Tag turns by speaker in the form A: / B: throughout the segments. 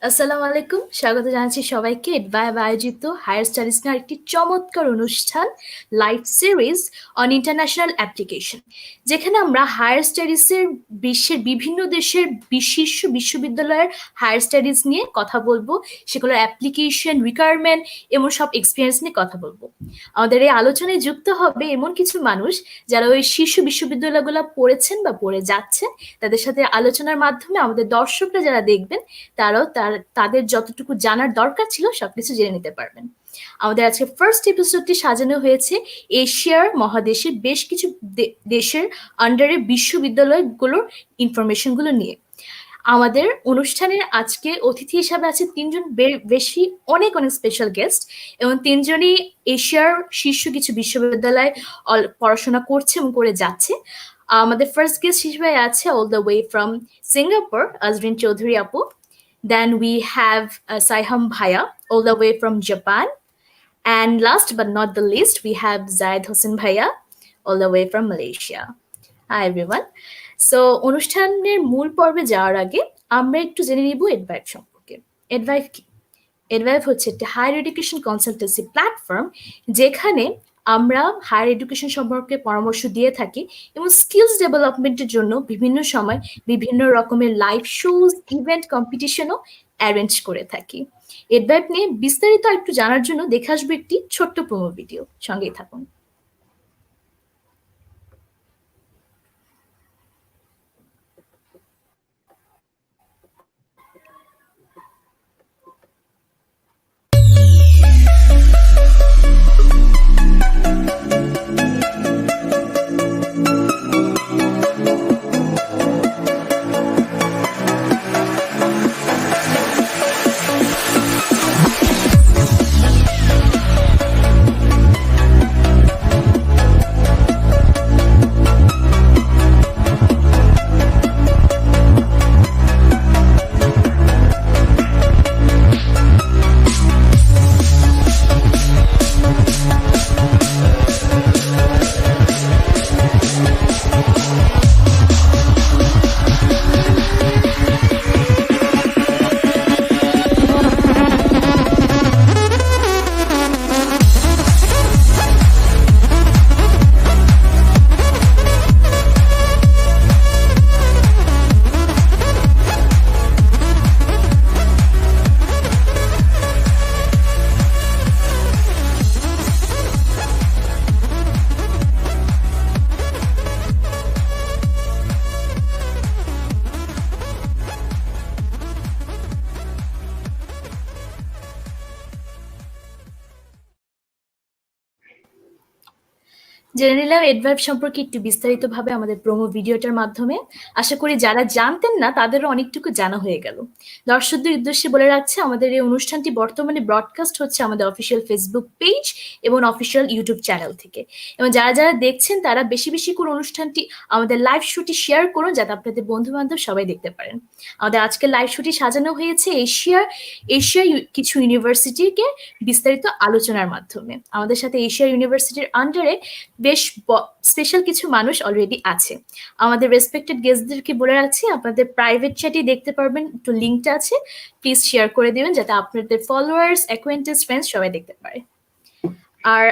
A: আসসালামু আলাইকুম, স্বাগত জানাচ্ছি সবাইকে এডভাইব আয়োজিত হায়ার স্টাডিজ নিয়ে একটি চমৎকার অনুষ্ঠান live series on international application, যেখানে আমরা হায়ার স্টাডিজের বিশ্বের বিভিন্ন দেশের শীর্ষ বিশ্ববিদ্যালয়ের হায়ার স্টাডিজ নিয়ে কথা বলবো, সেগুলোর অ্যাপ্লিকেশন, রিকোয়ারমেন্ট এবং সব এক্সপিরিয়েন্স নিয়ে কথা বলবো। আমাদের এই আলোচনায় যুক্ত হবে এমন কিছু মানুষ যারা ওই শীর্ষ বিশ্ববিদ্যালয়গুলো পড়েছেন বা পড়ে যাচ্ছেন। তাদের সাথে আলোচনার মাধ্যমে আমাদের দর্শকরা যারা দেখবেন তারাও তাদের যতটুকু জানার দরকার ছিল সবকিছু জেনে নিতে পারবেন। আমাদের আজকে ফার্স্ট এপিসোডটি সাজানো হয়েছে এশিয়ার মহাদেশের বেশ কিছু দেশের আন্ডারে বিশ্ববিদ্যালয়গুলোর ইনফরমেশনগুলো নিয়ে। আমাদের অনুষ্ঠানের আজকে অতিথি হিসাবে আছে তিনজন বেশি অনেক স্পেশাল গেস্ট, এবং তিনজনই এশিয়ার শীর্ষ কিছু বিশ্ববিদ্যালয়ে পড়াশোনা করছে এবং করে যাচ্ছে। আমাদের ফার্স্ট গেস্ট হিসেবে আছে all the way from Singapore, Azrin Chowdhury আপু। Then we have Saiham Bhaya, all the way from Japan. And last but not the least, we have Zaid Hossein Bhaya, all the way from Malaysia. Hi everyone. So, অনুষ্ঠানের মূল পর্বে যাওয়ার আগে আমরা একটু জেনে নিব এডভাইভ সম্পর্কে। এডভাইভ কি? এডভাইভ হচ্ছে একটি হায়ার এডুকেশন কনসালটেন্সি প্ল্যাটফর্ম, যেখানে আমরা হায়ার এডুকেশন সম্পর্কে পরামর্শ দিয়ে থাকি এবং স্কিলস ডেভেলপমেন্টের জন্য বিভিন্ন সময় বিভিন্ন রকমের লাইভ শোজ, ইভেন্ট, কম্পিটিশনও অ্যারেঞ্জ করে থাকি। এডভাইভ নিয়ে বিস্তারিত একটু জানার জন্য দেখে আসবো একটি ছোট্ট প্রোমো ভিডিও, সঙ্গেই থাকুন। জেনে নিলাম এডভাইভ সম্পর্কে একটু বিস্তারিতভাবে আমাদের প্রোমো ভিডিওটার মাধ্যমে। আশা করি যারা জানতেন না তাদেরও অনেকটুকু জানা হয়ে গেল। দর্শকদের উদ্দেশ্যে বলে রাখছি, আমাদের এই অনুষ্ঠানটি বর্তমানে ব্রডকাস্ট হচ্ছে আমাদের অফিসিয়াল ফেসবুক পেজ এবং অফিসিয়াল ইউটিউব চ্যানেল থেকে। এবং যারা যারা দেখছেন তারা বেশি বেশি করে অনুষ্ঠানটি, আমাদের লাইভ শোটি শেয়ার করুন, যাতে আপনাদের বন্ধু বান্ধব সবাই দেখতে পারেন। আমাদের আজকের লাইভ শোটি সাজানো হয়েছে এশিয়ার কিছু ইউনিভার্সিটিকে বিস্তারিত আলোচনার মাধ্যমে। আমাদের সাথে এশিয়ার ইউনিভার্সিটির আন্ডারে বেশ স্পেশাল কিছু মানুষ অলরেডি আছে। আমাদের রেসপেক্টেড গেস্টদেরকে বলে রাখছি, আপনাদের প্রাইভেট চ্যাটে দেখতে পারবেন, একটু লিঙ্কটা আছে, প্লিজ শেয়ার করে দেবেন যাতে আপনাদের ফলোয়ার্স, অ্যাকোয়েন্টেন্স, ফ্রেন্ডস সবাই দেখতে পারে। আর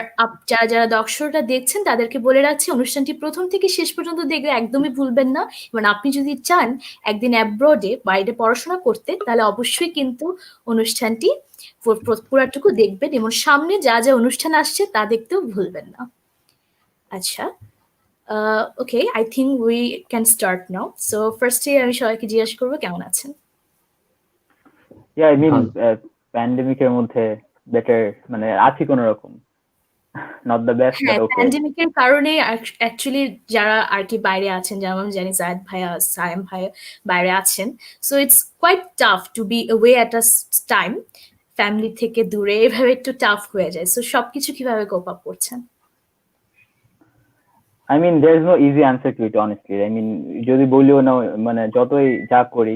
A: যারা যারা দর্শকরা দেখছেন তাদেরকে বলে রাখছি, অনুষ্ঠানটি প্রথম থেকে শেষ পর্যন্ত দেখলে একদমই ভুলবেন না। এবং আপনি যদি চান একদিন অ্যাব্রডে বাইরে পড়াশোনা করতে, তাহলে অবশ্যই কিন্তু অনুষ্ঠানটি পুরাটুকু দেখবেন, এবং সামনে যা যা অনুষ্ঠান আসছে তা দেখতেও ভুলবেন না। আচ্ছা, okay, I think we can start now. So ফার্স্টে আমি সবাইকে জিজ্ঞাসা করবো কেমন আছেন।
B: আই মিন প্যান্ডেমিকের মধ্যে বেটার, মানে আছি কোন রকম, নট দ্য বেস্ট বাট ওকে।
A: প্যান্ডেমিকের কারণে অ্যাকচুয়ালি যারা আর কি বাইরে আছেন, যেমন আমি জানি জায়েদ ভাইয়া, সায়েম ভাইয়া বাইরে আছেন, so it's quite tough to be away at a time. Family থেকে দূরে এভাবে একটু টাফ হয়ে যায়। সো সবকিছু কিভাবে কোপ আপ করছেন?
B: I mean, there's no easy answer to it, honestly. I mean, যদি বলিও না, মানে যতই যা করি,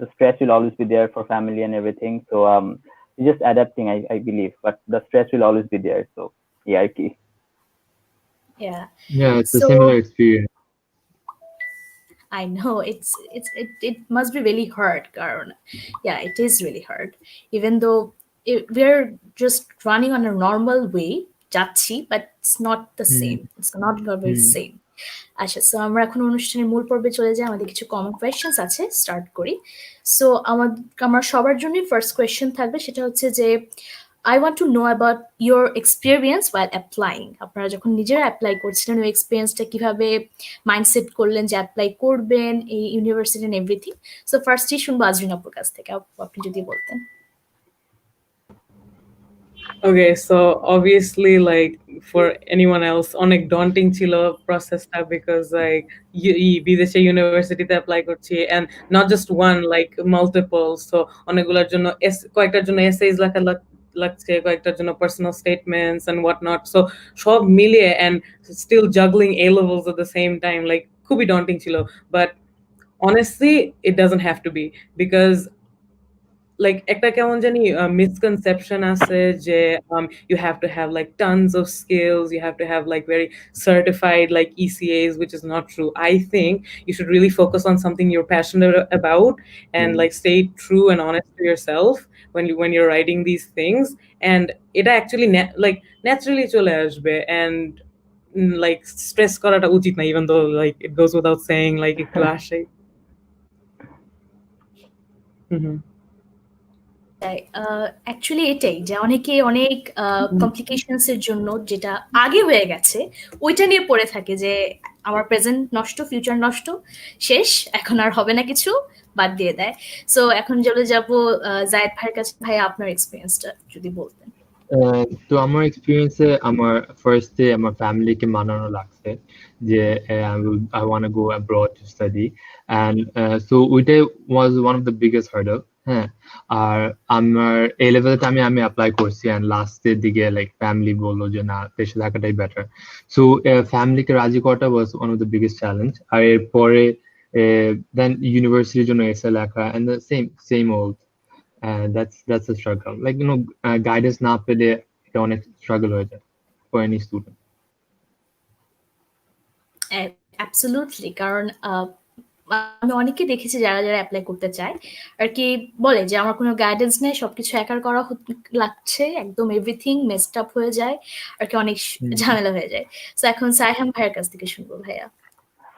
B: the stress will always be there for family and everything. So just adapting, I believe, but the stress will always be there. So yeah, আর কি.
C: Yeah, it's a similar experience.
A: I know it must be really hard, কারণ yeah, it is really hard. Even though we're just running on a normal way, যাচ্ছি, but it's not the
C: hmm
A: same. It's not gonna be the
C: hmm
A: same. আচ্ছা, so আমরা এখন অনুষ্ঠানের মূল পর্বে চলে যাই। আমাদের কিছু কমন কোয়েশ্চেন্স আছে, স্টার্ট করি। সো আমার সবার জন্যই ফার্স্ট কোয়েশ্চেন থাকবে, সেটা হচ্ছে যে I want to know about your experience while applying. আপনারা যখন নিজেরা অ্যাপ্লাই করছিলেন, ওই এক্সপিরিয়েন্সটা কিভাবে মাইন্ডসেট করলেন যে অ্যাপ্লাই করবেন এই ইউনিভার্সিটি এন্ড এভরিথিং। সো ফার্স্টই শুনবো আজরিন আপুর কাছ থেকে, আপনি যদি বলতেন।
D: Okay, so obviously, like for anyone else, অনেক daunting ছিল processটা because like বিদেশে ইউনিভার্সিটিতে অ্যাপ্লাই করছি and not just one, like multiple. So অনেকগুলোর জন্য কয়েকটার জন্য essays লেখা লাগছে, কয়েকটার জন্য personal statements and whatnot. So সব মিলিয়ে and still juggling A levels at the same time, like খুবই daunting ছিল. But honestly, it doesn't have to be, because like একটা কেমন জানি misconception আছে যে you have to have like tons of skills, you have to have like very certified like ECAs, which is not true. I think you should really focus on something you're passionate about and like stay true and honest to yourself when you're writing these things, and it actually like naturally চলে আসবে, and like stress করাটা উচিত না, even though like it goes without saying like একটু আসে।
A: Actually এটাই যে অনেকে অনেক কমপ্লিকেশনস এর জন্য যেটা আগে হয়ে গেছে ওইটা নিয়ে পড়ে থাকে যে আমার প্রেজেন্ট নষ্ট, ফিউচার নষ্ট, শেষ, এখন আর হবে না কিছু, বাদ দিয়ে দেয়। সো এখন চলে যাব জায়েদ ভাইয়ের কাছে। ভাই, আপনার এক্সপিরিয়েন্সটা যদি বলতেন।
C: তো আমার এক্সপিরিয়েন্সে আমার ফার্স্টে আমার ফ্যামিলিকে মানানো লাগছে যে I want to go abroad to study, and so ওইটাই was one of the biggest hurdle. হ্যাঁ, আর আমার এ লেভেলে আমি অ্যাপ্লাই করছি, and লাস্টের দিকে লাইক ফ্যামিলি বললো যে না, দেশে থাকাটাই বেটার। সো ফ্যামিলিকে রাজি করাটা was one of the biggest challenge। আর এরপরে দেন ইউনিভার্সিটির জন্য এসে লেখা, and the same old, that's a struggle, like guidance না পেলে এটা অনেক স্ট্রাগল হয়ে যায় for any student।
A: অ্যাবসলিউটলি, কারণ আমি অনেকে দেখেছি যারা অ্যাপ্লাই করতে চায় আর কি বলে যে আমার কোনো গাইডেন্স নেই, সবকিছু একার করা লাগছে, একদম এভরিথিং মেসড আপ হয়ে যায় আর কি, অনেক ঝামেলা হয়ে যায়। তো এখন সাইহাম ভাইয়ের কাছ থেকে শুনবো। ভাইয়া,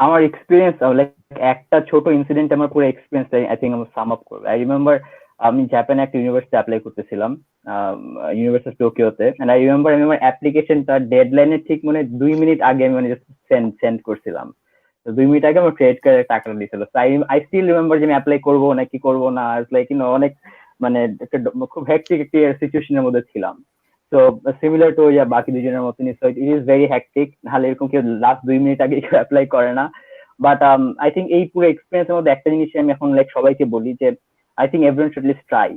B: আমার এক্সপিরিয়েন্স লাইক একটা ছোট ইনসিডেন্ট আমার পুরো এক্সপিরিয়েন্স আই থিঙ্ক আমি সাম আপ করব। আই রিমেম্বার আমি জাপানে একটা ইউনিভার্সিটি অ্যাপ্লাই করতেছিলাম, ইউনিভার্সিটি টোকিওতে, এন্ড আই রিমেম্বার আমি আমার অ্যাপ্লিকেশনটা ডেডলাইনের ঠিক মানে 2 মিনিট আগে আমি মানে জাস্ট সেন্ড করছিলাম। তো 2 মিনিট আগে আমার ক্রেডিট কার্ডের টাকাটা দিয়েছিল। আই স্টিল রিমেম্বার যে আমি অ্যাপ্লাই করবো নাকি করবো না, লাইক অনেক মানে একটা খুব হ্যাকটিক একটা সিচুয়েশনের মধ্যে ছিলাম। তো সিমিলার টু বাকি দুজনের মতনই, so it is very hectic. নাহলে এরকম কেউ লাস্ট 2 মিনিট আগে কেউ অ্যাপ্লাই করে না। বাট আই থিঙ্ক এই পুরো এক্সপিরিয়েন্সের মধ্যে একটা জিনিস আমি এখন লাইক সবাইকে বলি যে I think everyone should least try,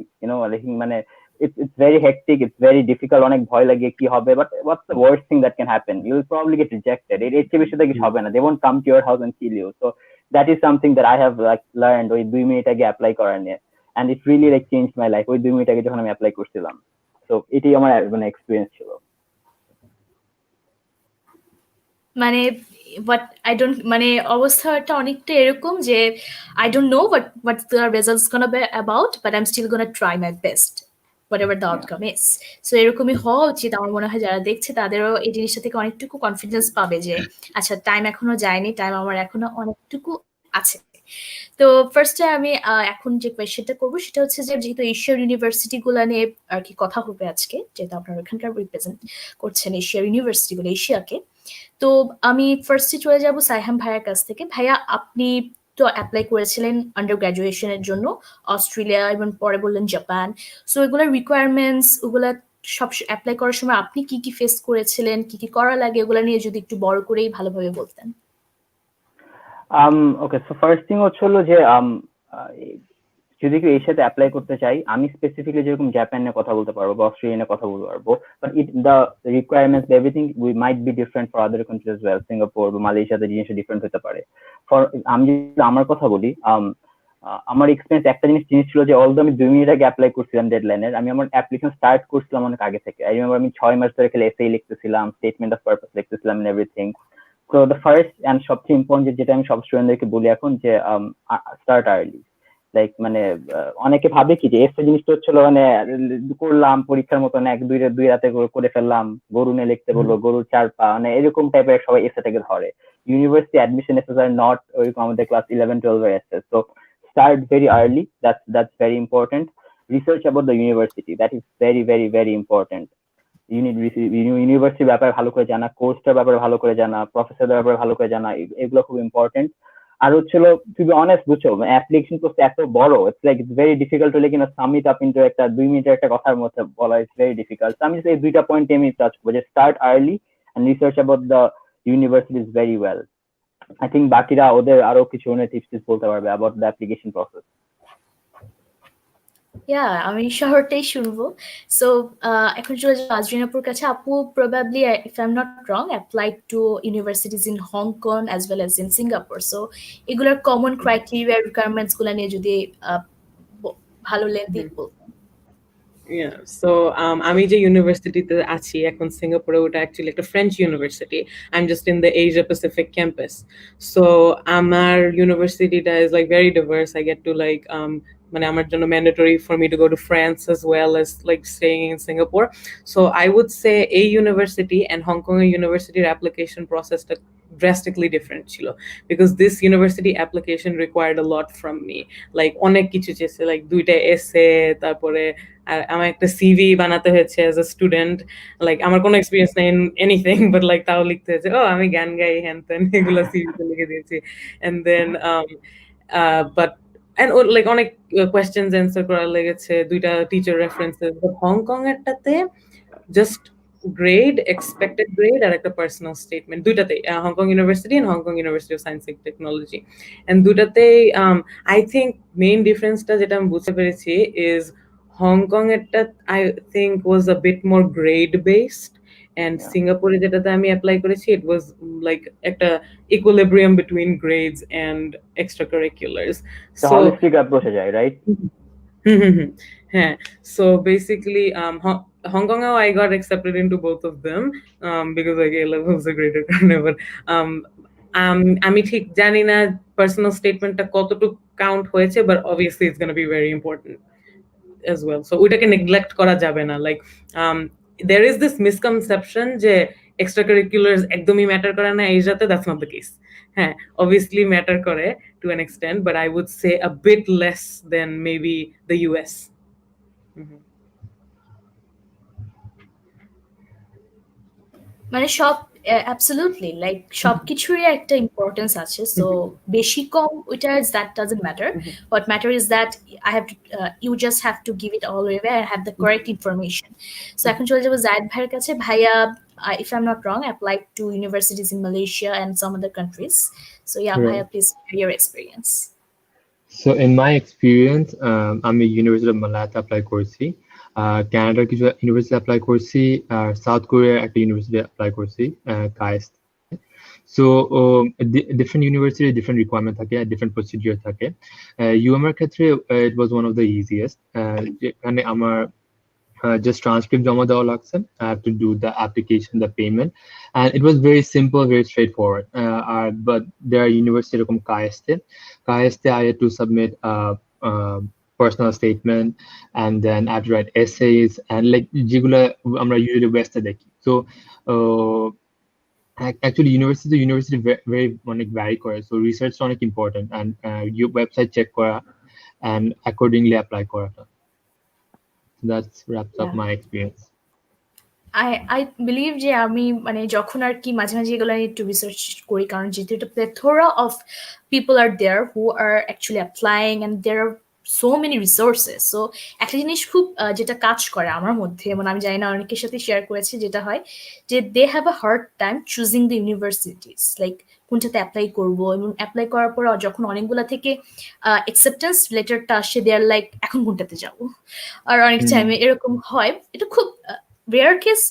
B: like মানে it's very hectic, it's very difficult, অনেক ভয় লাগে কি হবে, but what's the worst thing that can happen? You will probably get rejected. এর চেয়ে বেশি তো কিছু হবে না, they won't come to your house and kill you. So that is something that I have like learned ওই 2 minute আগে apply করার নিয়ে, and it really like changed my life ওই 2 মিনিট আগে যখন আমি অ্যাপ্লাই করছিলাম। তো এটাই আমার মানে এক্সপিরিয়েন্স ছিল।
A: মানে বাট আই ডোন্ট, মানে অবস্থাটা অনেকটা এরকম যে I don't know what the results gonna be about, but I'm still gonna try my best whatever the outcome is. So এরকমই হওয়া উচিত। আমার মনে হয় যারা দেখছে তাদেরও এই জিনিসটা থেকে অনেকটুকু কনফিডেন্স পাবে যে আচ্ছা, টাইম এখনো যায়নি, টাইম আমার এখনো অনেকটুকু আছে। তো ফার্স্টে আমি এখন যে কোয়েশ্চেনটা করবো সেটা হচ্ছে যে যেহেতু এশিয়ার ইউনিভার্সিটি গুলা নিয়ে আর কি কথা হবে আজকে, যেহেতু আপনারা ওখানকার রিপ্রেজেন্ট করছেন এশিয়ার ইউনিভার্সিটি গুলো, এশিয়াকে, তো আমি ফার্স্টে চলে যাব সাইহাম ভাইয়ার কাছ থেকে। ভাইয়া, আপনি তো অ্যাপ্লাই করেছিলেন আন্ডার গ্র্যাজুয়েশনের জন্য অস্ট্রেলিয়া এবং পরে বললেন জাপান। সো এগুলোর রিকোয়ারমেন্টস, ওগুলা সব অ্যাপ্লাই করার সময় আপনি কি কি ফেস করেছিলেন, কি কি করা লাগে, ওগুলা নিয়ে যদি একটু বড় করেই ভালোভাবে বলতেন।
B: ওকে, সো ফার্স্ট থিং হচ্ছে হলো যে যদি কেউ এর সাথে অ্যাপ্লাই করতে চাই, আমি স্পেসিফিকলি যেরকম জাপান নিয়ে কথা বলতে পারবো বা অস্ট্রেলিয়া নিয়ে কথা বলতে পারবো, but the requirements everything we might be different for other countries well. Singapore বা মালয়েশিয়াতে জিনিসটা ডিফারেন্ট হতে পারে। আমি যদি আমার কথা বলি, আমার এক্সপিরিয়েন্স একটা জিনিস ছিল যে অলদো আমি 2 মিনিট আগে অ্যাপ্লাই করছিলাম ডেডলাইনের, আমি আমার অ্যাপ্লিকেশন স্টার্ট করছিলাম অনেক আগে থেকে। আই রিমেম্বার আমি 6 মাস ধরে খেলে এসএই লিখতেছিলাম, স্টেটমেন্ট অফ পারপাস লিখতেছিলাম and everything. So the first and সবচেয়ে ইম্পর্টেন্ট যেটা আমি সব স্টুডেন্টদেরকে বলি এখন যে স্টার্ট আর্লি। লাইক মানে অনেকে ভাবে কি যে এসে জিনিসটা হচ্ছিল মানে করলাম পরীক্ষার মতন দুই রাতে করে ফেললাম, গরু নিয়ে লিখতে বললো, গরুর 4 পা, মানে এরকম টাইপের সবাই এসেটাকে ধরে। University admission essays are not ওইরকম আমাদের ক্লাস 11-12 এর essays. So start very early, that's very important. Research about the university, that is very very very important. ইউনিভার্সিটির ব্যাপারে ভালো করে জানা, কোর্সটার ব্যাপারে ভালো করে জানা, প্রফেসরদের ব্যাপারে ভালো করে জানা, এগুলো খুব ইম্পর্টেন্ট। আর হচ্ছিল টু বি অনেস্ট বুঝছো অ্যাপ্লিকেশন প্রসেস এত বড়, it's like it's very difficult to কিনা সাম ইট আপ ইনটু একটা 2 মিনিটের একটা কথার মধ্যে বলা, ইটস ভেরি ডিফিকাল্ট। আমি এই দুইটা পয়েন্ট আমি টাচ করবো যে start early and research about the university is very well. I think বাকিরা ওদের আরো কিছু টিপস বলতে পারবে অ্যাবাউট দ্য অ্যাপ্লিকেশন প্রসেস।
A: আমি শহরটাই শুনবো। সো এখন চলে যাবো আজরিনাপুর কাছে। আপু probably, if I am not wrong, applied to universities in Hong Kong as well as in Singapore. So এগুলোর কমন ক্রাইটেরিয়া রিকোয়ারমেন্টস গুলো নিয়ে যদি ভালো লেন্থি বলতেন।
D: Yeah, so আমি যে ইউনিভার্সিটিতে আছি এখন সিঙ্গাপুরে, ওটা অ্যাকচুয়ালি একটা French university. I am just in the Asia Pacific campus. So আমার ইউনিভার্সিটিটা is like very diverse. I get to like মানে আমার জন্য mandatory for me to go to France as well as like staying in Singapore. So I would say এই university and Hong Kong এর ইউনিভার্সিটির application প্রসেসটা drastically different ছিল, because this university application required a lot from me. Like অনেক কিছু চেয়েছে, like 2টা এসে, তারপরে আমার একটা সিভি বানাতে হয়েছে অ্যাজ আ স্টুডেন্ট। লাইক আমার কোনো এক্সপিরিয়েন্স নেই ইন এনিথিং, বাট লাইক তাও লিখতে হয়েছে আমি গান গাই হ্যান ত্যান, এগুলো সিভিতে লিখে দিয়েছি। এন্ড দেন বাট লাইক অনেক কোয়েশ্চেনস অ্যান্সার করা লেগেছে, 2টা টিচার রেফারেন্সেস। বাট হংকং এরটাতে জাস্ট grade, expected grade, আর একটা পার্সোনাল স্টেটমেন্ট, দুইটাতেই Hong Kong university and Hong Kong university of science and technology. And দুইটাতেই আই থিঙ্ক মেইন ডিফারেন্সটা যেটা আমি বুঝতে পেরেছি ইজ হংকং এরটা I think was a bit more grade based, and সিঙ্গাপুরে যেটাতে আমি অ্যাপ্লাই করেছি ইট ওয়াজ লাইক একটা equilibrium between grades and extra curriculars.
B: So holistic অ্যাপ্রোচে যায়, রাইট?
D: হ্যাঁ, so basically Hong Kong, I got accepted into both of them because like A-level was a greater কারণে, but আমি ঠিক জানি না পার্সোনাল স্টেটমেন্টটা কতটুকু কাউন্ট হয়েছে, but obviously it's going to be very important as well. So ওইটাকে neglect করা যাবে না। Like there is this misconception যে extracurriculars একদমই ম্যাটার করে না এশিয়াতে। that's not the case. হ্যাঁ, obviously ম্যাটার করে to an extent, but I would say a bit less than maybe the US.
A: মানে সব অ্যাবসলিউটলি লাইক সবকিছুরই একটা ইম্পর্টেন্স আছে। সো বেশি কম ওইটা that doesn't matter. What matter is that I have to you just have to give it all way I have the correct information. So এখন চলে যাবো জায়েদ ভাইয়ের কাছে। ভাইয়া, if I'm not wrong, applied to universities in Malaysia and some other countries. So yeah,
C: Right.
A: Bhaiya, please share your experience.
C: So in my experience, আমি university of মালায়াতে apply করছি, কানাডার কিছু ইউনিভার্সিটি অ্যাপ্লাই করছি, আর সাউথ কোরিয়ার একটা university apply করছি, KAIST. So different university different requirement থাকে, different procedure থাকে। ইউএমআর ক্ষেত্রে it was one of the easiest, যেখানে আমার just transcript jama dewa lagche. I have to do the application, the payment, and it was very simple, very straightforward. But there are university erokom KST I had to submit a personal statement, and then I have to write essays, and like jegula amra usually west e dekhi. So actually university very অনেক vary করে, so research অনেক important, and your website check করা and accordingly apply করাটা। That wraps up my experience.
A: I believe যে আমি মানে যখন আর কি মাঝে মাঝে এগুলো নিয়ে একটু রিসার্চ করি, কারণ যেহেতু একটা plethora of people are there who are actually applying and there are so many resources. So একটা জিনিস খুব যেটা কাজ করে আমার মধ্যে, এবং আমি জানি না অনেকের সাথে শেয়ার করেছি, যেটা হয় যে they have a hard time choosing the universities, like কোনটাতে অ্যাপ্লাই করবো। এবং অ্যাপ্লাই করার পর যখন অনেকগুলা থেকে অ্যাকসেপ্টেন্স লেটারটা আসে, দে আর লাইক এখন কোনটাতে যাবো। আর অনেক টাইমে এরকম হয়, এটা খুব রেয়ার কেস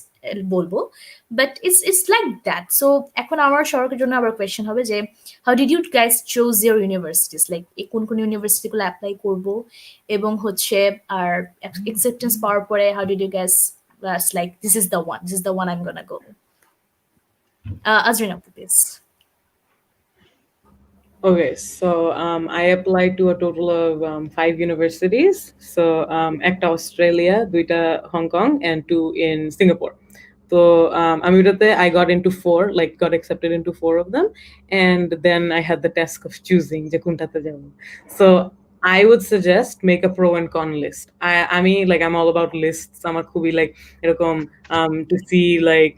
A: বলবো, but it's like that. So এখন আমার সরকারের জন্য আবার কোয়েশ্চেন হবে যে how did you guys choose your universities, like কোন কোন ইউনিভার্সিটিগুলো অ্যাপ্লাই করবো, এবং হচ্ছে আর অ্যাকসেপ্টেন্স পাওয়ার পরে how did you guys like this is the one I am gonna go. Azrin আপু please.
D: Okay, so I applied to a total of 5 universities. So একটা Australia, দুইটা Hong Kong, and 2 in Singapore. So আমি ওটাতে I got into 4, like got accepted into 4 of them, and then I had the task of choosing যে কোনটাতে যাব. So I would suggest make a pro and con list. I mean, like I'm all about lists. আমার খুবই like এরকম to see like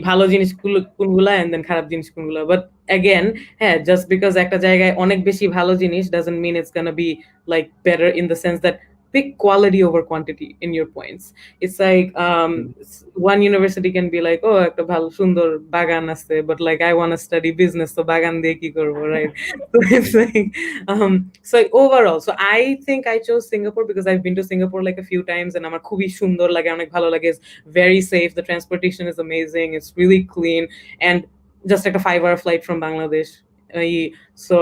D: ভালো জিনিস কোনগুলা and then খারাপ জিনিস কোনগুলা, but again, হ্যাঁ, just because একটা জায়গায় অনেক বেশি ভালো জিনিস doesn't mean it's gonna be like better, in the sense that pick quality over quantity in your points. It's like one university can be like, oh, একটা ভালো সুন্দর বাগান আছে, but like I want to study business, so বাগান দিয়ে কি করবো, right? So it's like so overall, so I think I chose Singapore because I've been to Singapore like a few times, and আমার খুবই সুন্দর লাগে, অনেক ভালো লাগে. It's very safe, the transportation is amazing, it's really clean, and just like a 5-hour flight from Bangladesh. So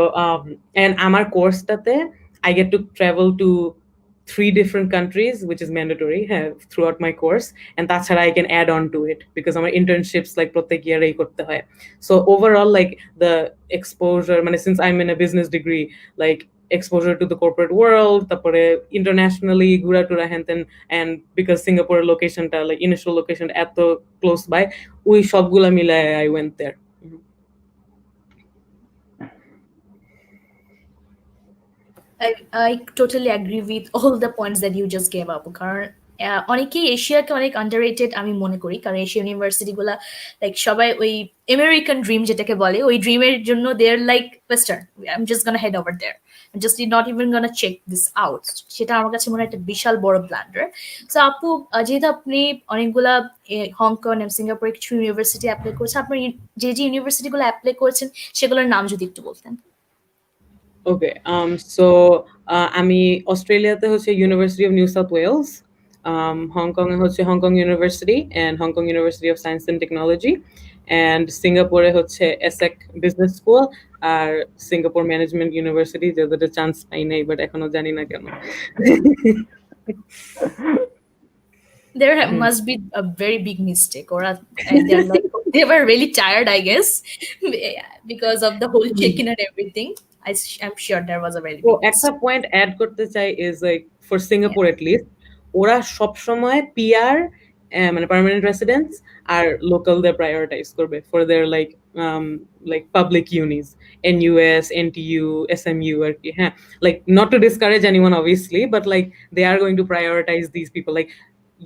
D: and আমার কোর্সটাতে I get to travel to 3 different countries, which is mandatory throughout my course, and that's how I can add on to it because our internships like প্রত্যেক year-এই করতে হয়. So overall, like the exposure, since I'm in a business degree, like exposure to the corporate world, তারপরে internationally ঘুরা টুরা হেনতেন, and because Singapore locationটা like initial location এত close by, ওই সবগুলা মিলায় I went there.
A: I totally agree with all the points that you just gave up. কারণ অনেকেই এশিয়াকে অনেক underrated আমি মনে করি, কারণ এশিয়া ইউনিভার্সিটিগুলা লাইক সবাই ওই আমেরিকান ড্রিম যেটাকে বলে, ওই ড্রিমের জন্য they are like western, I am just gonna head over there, just not even gonna check this out. সেটা আমার কাছে মনে হয় একটা বিশাল বড় ব্লান্ডার। সো আপু, যেহেতু আপনি অনেকগুলা হংকং এবং সিঙ্গাপুরে কিছু ইউনিভার্সিটি অ্যাপ্লাই করেছেন, আপনি যে যে ইউনিভার্সিটিগুলো অ্যাপ্লাই করেছেন সেগুলোর নাম যদি একটু বলতেন।
D: Okay, so আমি অস্ট্রেলিয়াতে হচ্ছে University of New South Wales, Hong Kong হচ্ছে Hong Kong University and Hong Kong University of Science and Technology, and Singapore হচ্ছে ESSEC Business School আর Singapore Management University, যেটাতে চান্স পাই নাই বাট এখনো জানি না কেন।
A: There must be a very big mistake, or they're like they were really tired, I guess, because of the whole check-in and everything. I'm sure there was a very big
D: একটা point add করতে চাই is like for Singapore at least, ওরা সব সময় PR মানে permanent residents আর লোকালদের prioritise করবে for their like public unis, NUS, NTU, SMU আর কি, হ্যাঁ, like not to discourage anyone obviously, but like they are going to prioritize these people. Like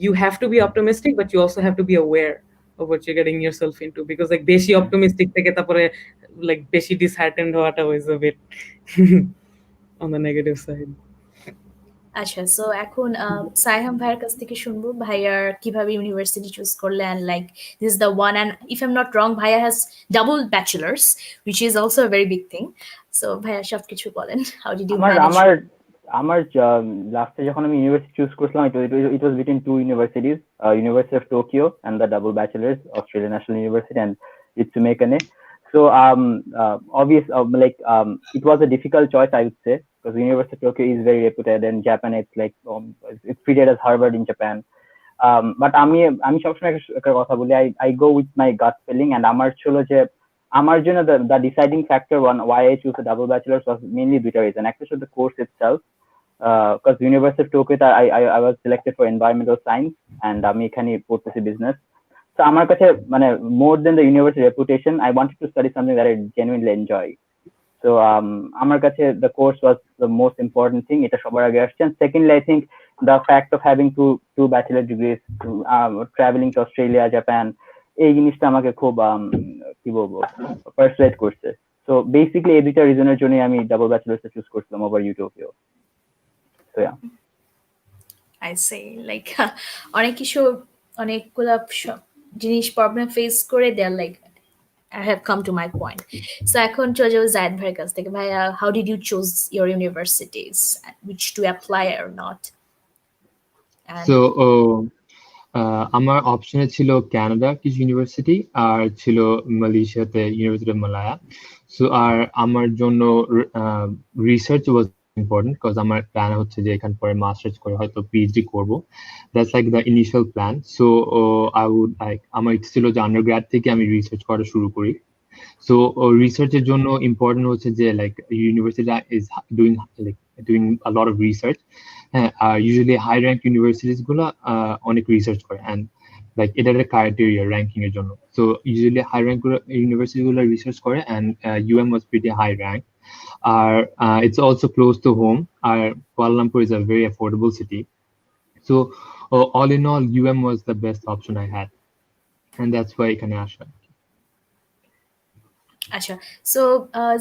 D: you have to be optimistic, but you also have to be aware of what you're getting yourself into, because like বেশি optimistic থেকে তারপরে like বেশি disheartened হওয়াটা was a bit on the negative side.
A: আচ্ছা, so এখন সাইহাম ভাইয়ের কাছ থেকে শুনবো ভাইয়ার কিভাবে ইউনিভার্সিটি চুজ করলেন, like this is the one, and if I am not wrong ভাইয়া has double bachelors which is also a very big thing. So ভাইয়া সব কিছু বলেন, হাউ ডিড ইউ ম্যানেজ?
B: আমার লাস্টে যখন আমি ইউনিভার্সিটি চুজ করছিলাম, ইট ওয়াজ between 2 universities, University of Tokyo and the double bachelors, Australian National University and Ritsumeikan. So it was a difficult choice, I would say, because University of Tokyo is very reputed, and Japan it's like it's treated as Harvard in Japan. But আমি সবসময় একটা কথা বলি, I go with my gut feeling, and আমার ছিল যে আমার জন্য the deciding factor one why I choose a double bachelor's was mainly দুইটা reason. একটা ছিল the course itself, because University of Tokyo I was selected for environmental science, and আমি এখানে পড়তেছি business. So আমার কাছে মানে more than the university reputation, I wanted to study something that I genuinely enjoy. So আমার কাছে the course was the most important thing, এটা সবার আগে আসছে। And secondly, I think the fact of having two bachelor degrees, traveling to Australia, Japan, এই জিনিসটা আমাকে খুব কি বলবো পারসুয়েট করছে। So basically এই দুইটা রিজনের জন্য আমি ডাবল ব্যাচেলার্স চুজ করছিলাম over utopia. So yeah,
A: I say like অনেক কিছু অনেকগুলা জিনিস প্রবলেম ফেস করে দে are like I have come to my point. So এখন চলে যাবো জায়েদ ভাইয়ের কাছ থেকে। ভাইয়া, how did you choose your universities, which to apply or not?
C: So আমার অপশনে ছিল কানাডা কিছু ইউনিভার্সিটি আর ছিল মালয়েশিয়াতে ইউনিভার্সিটি অফ মালায়া। সো আর আমার জন্য রিসার্চ ওয়াজ ইম্পর্টেন্ট, বিকজ আমার প্ল্যান হচ্ছে যে এখান পরে মাস্টার্স করে হয়তো পিএইচডি করব। That's like the initial plan. So I would like আমার ইচ্ছে ছিল যে আন্ডারগ্র্যাড থেকে আমি রিসার্চ করা শুরু করি। So research এর জন্য important হচ্ছে যে like university is doing a lot of research. Usually high rank universities গুলো অনেক research করে and like এটা একটা criteria ranking এর জন্য. So usually high rank university গুলো research করে and UM was pretty high rank. It's also close to home. Kuala Lumpur is a very affordable city. So all in all, UM was the best option I had, and that's why এখানে আসা.
A: আচ্ছা, so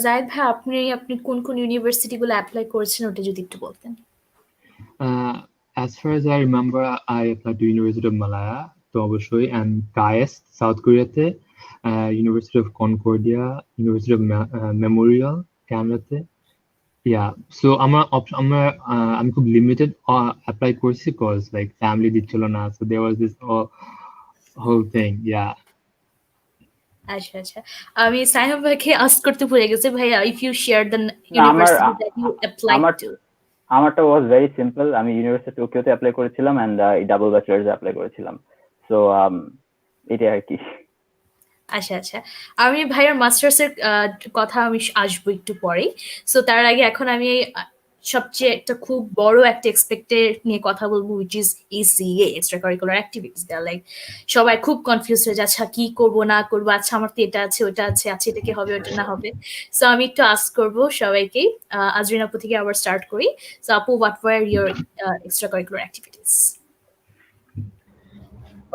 A: জায়েদ ভাই, আপনি কোন কোন ইউনিভার্সিটিগুলো apply করেছেন ওটা যদি একটু বলতেন।
C: As far as I remember, I applied to University of Malaya, তো অবশ্যই, and KAIST, South Korea-তে, University of Concordia, University of Memorial, Canada-তে. Yeah, so I'm খুব limited apply করছি because like family দিচ্ছিল না, so there was this whole thing. Yeah.
A: আচ্ছা আচ্ছা, আমি সাইহাব ভাইকে আস্ক করতে ভুলে গেছি ভাইয়া, if you share the university that you applied to.
B: আমারটা ওয়াজ ভেরি সিম্পল, আমি ইউনিভার্সিটি টোকিওতে অ্যাপ্লাই করেছিলাম এন্ড ডাবল ব্যাচেলার্স অ্যাপ্লাই করেছিলাম, সো এটা আর কি।
A: আচ্ছা আচ্ছা, আমি ভাইয়ার মাস্টার্সের কথা আমি আসবো একটু পরেই। সো তার আগে এখন আমি সবচেয়ে একটা খুব বড় একটা এক্সপেক্টেড নিয়ে কথা বলবো, which is ECA, extra curricular activities. Like সবাই খুব কনফিউজ হয়ে যাচ্ছে, কি করবো না করবো, আচ্ছা আমার তো এটা আছে ওটা আছে, আচ্ছা এটা কি হবে ওটা না হবে। সো আমি একটু আস্ক করবো সবাইকে, আজরিন আপু থেকে আবার স্টার্ট করি। সো আপু, what were your extra curricular activities?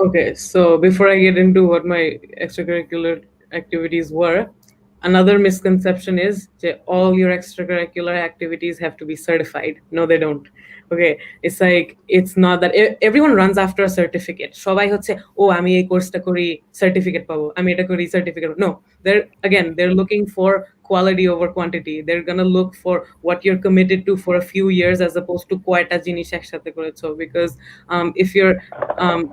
D: Okay, so before I get into what my extracurricular activities were, another misconception is that all your extracurricular activities have to be certified. No, they don't. Okay, it's like, it's not that everyone runs after a certificate. সবাই হচ্ছে, ও আমি এই কোর্সটা করি certificate পাবো, আমি এটা করি certificate. No, they're looking for quality over quantity. They're gonna look for what you're committed to for a few years as opposed to কয়টা জিনিস একসাথে করেছো, because if you're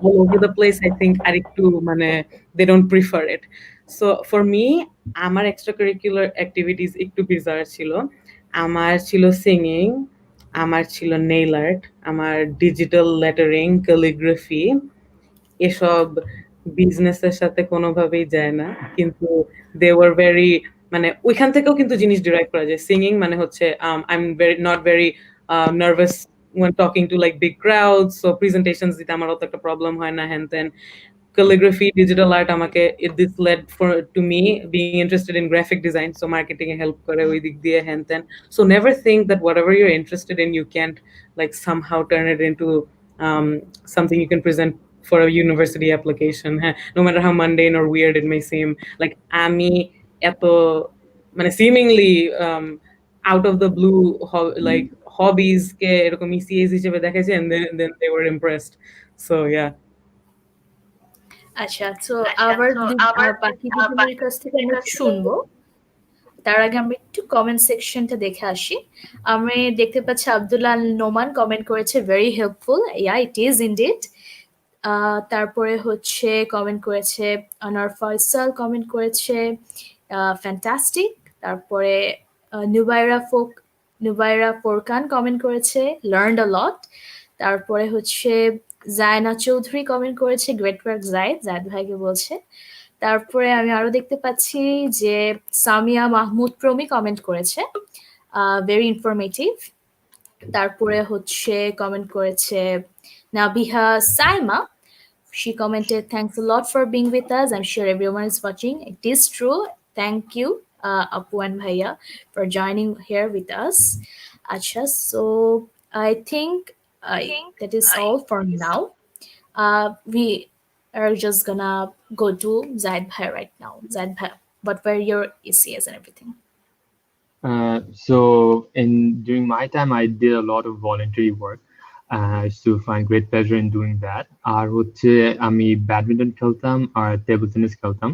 D: all over the place, I think আরেকটু মানে they don't prefer it. So for me, আমার extracurricular activities একটু bizarre ছিল। আমার ছিল সিঙ্গিং, আমার ছিল নেইল আর্ট, আমার ডিজিটাল লেটারিং, ক্যালিগ্রাফি। এসব বিজনেসের সাথে কোনোভাবেই যায় না, কিন্তু দে ওয়ার ভেরি, মানে ওইখান থেকেও কিন্তু জিনিস ডিরাইভ করা যায়। সিঙ্গিং মানে হচ্ছে I am not very nervous when talking to like big crowds, so presentations দিতে আমার অত একটা প্রবলেম হয় না, হ্যান তেন। Calligraphy, digital art, this led to me being interested in graphic design, so marketing help kore oi dik diye hen ten. So never think that whatever you're interested in you can't like somehow turn it into something you can present for a university application, no matter how mundane or weird it may seem. Like ami eto mane seemingly out of the blue like hobbies ke erokom ECAs হিসেবে দেখাইছে, and then they were impressed. So yeah.
A: আচ্ছা, তো আবার বাকি দুজনের কাছ থেকে আমরা শুনবো। তার আগে আমরা একটু কমেন্ট সেকশনটা দেখে আসি। আমি দেখতে পাচ্ছি আব্দুল্লাহ নোমান কমেন্ট করেছে, very helpful. Yeah, it is indeed. তারপরে হচ্ছে কমেন্ট করেছে আনোয়ার ফয়সাল, কমেন্ট করেছে ফ্যান্টাস্টিক। তারপরে নুবাইরা ফোরকান কমেন্ট করেছে লার্নড আ লট। তারপরে হচ্ছে জায়না চৌধুরী কমেন্ট করেছে গ্রেট ওয়ার্ক জায়েদ ভাইকে বলছে। তারপরে আমি আরো দেখতে পাচ্ছি যে সামিয়া মাহমুদ প্রমি কমেন্ট করেছে, ভেরি ইনফরমেটিভ। তারপরে হচ্ছে কমেন্ট করেছে Nabiha Saima, she commented, thanks a lot for being with us, I'm sure everyone is watching, it is true, thank you Apu and Bhaiya for joining here with us. Acha, so I think that is all for now. We are just gonna go to Zaid Bhai right now. Zaid Bhai, what were your ECAs and everything?
C: So during my time, I did a lot of voluntary work. I used to find great pleasure in doing that. আর হচ্ছে আমি badminton খেলতাম আর table tennis খেলতাম।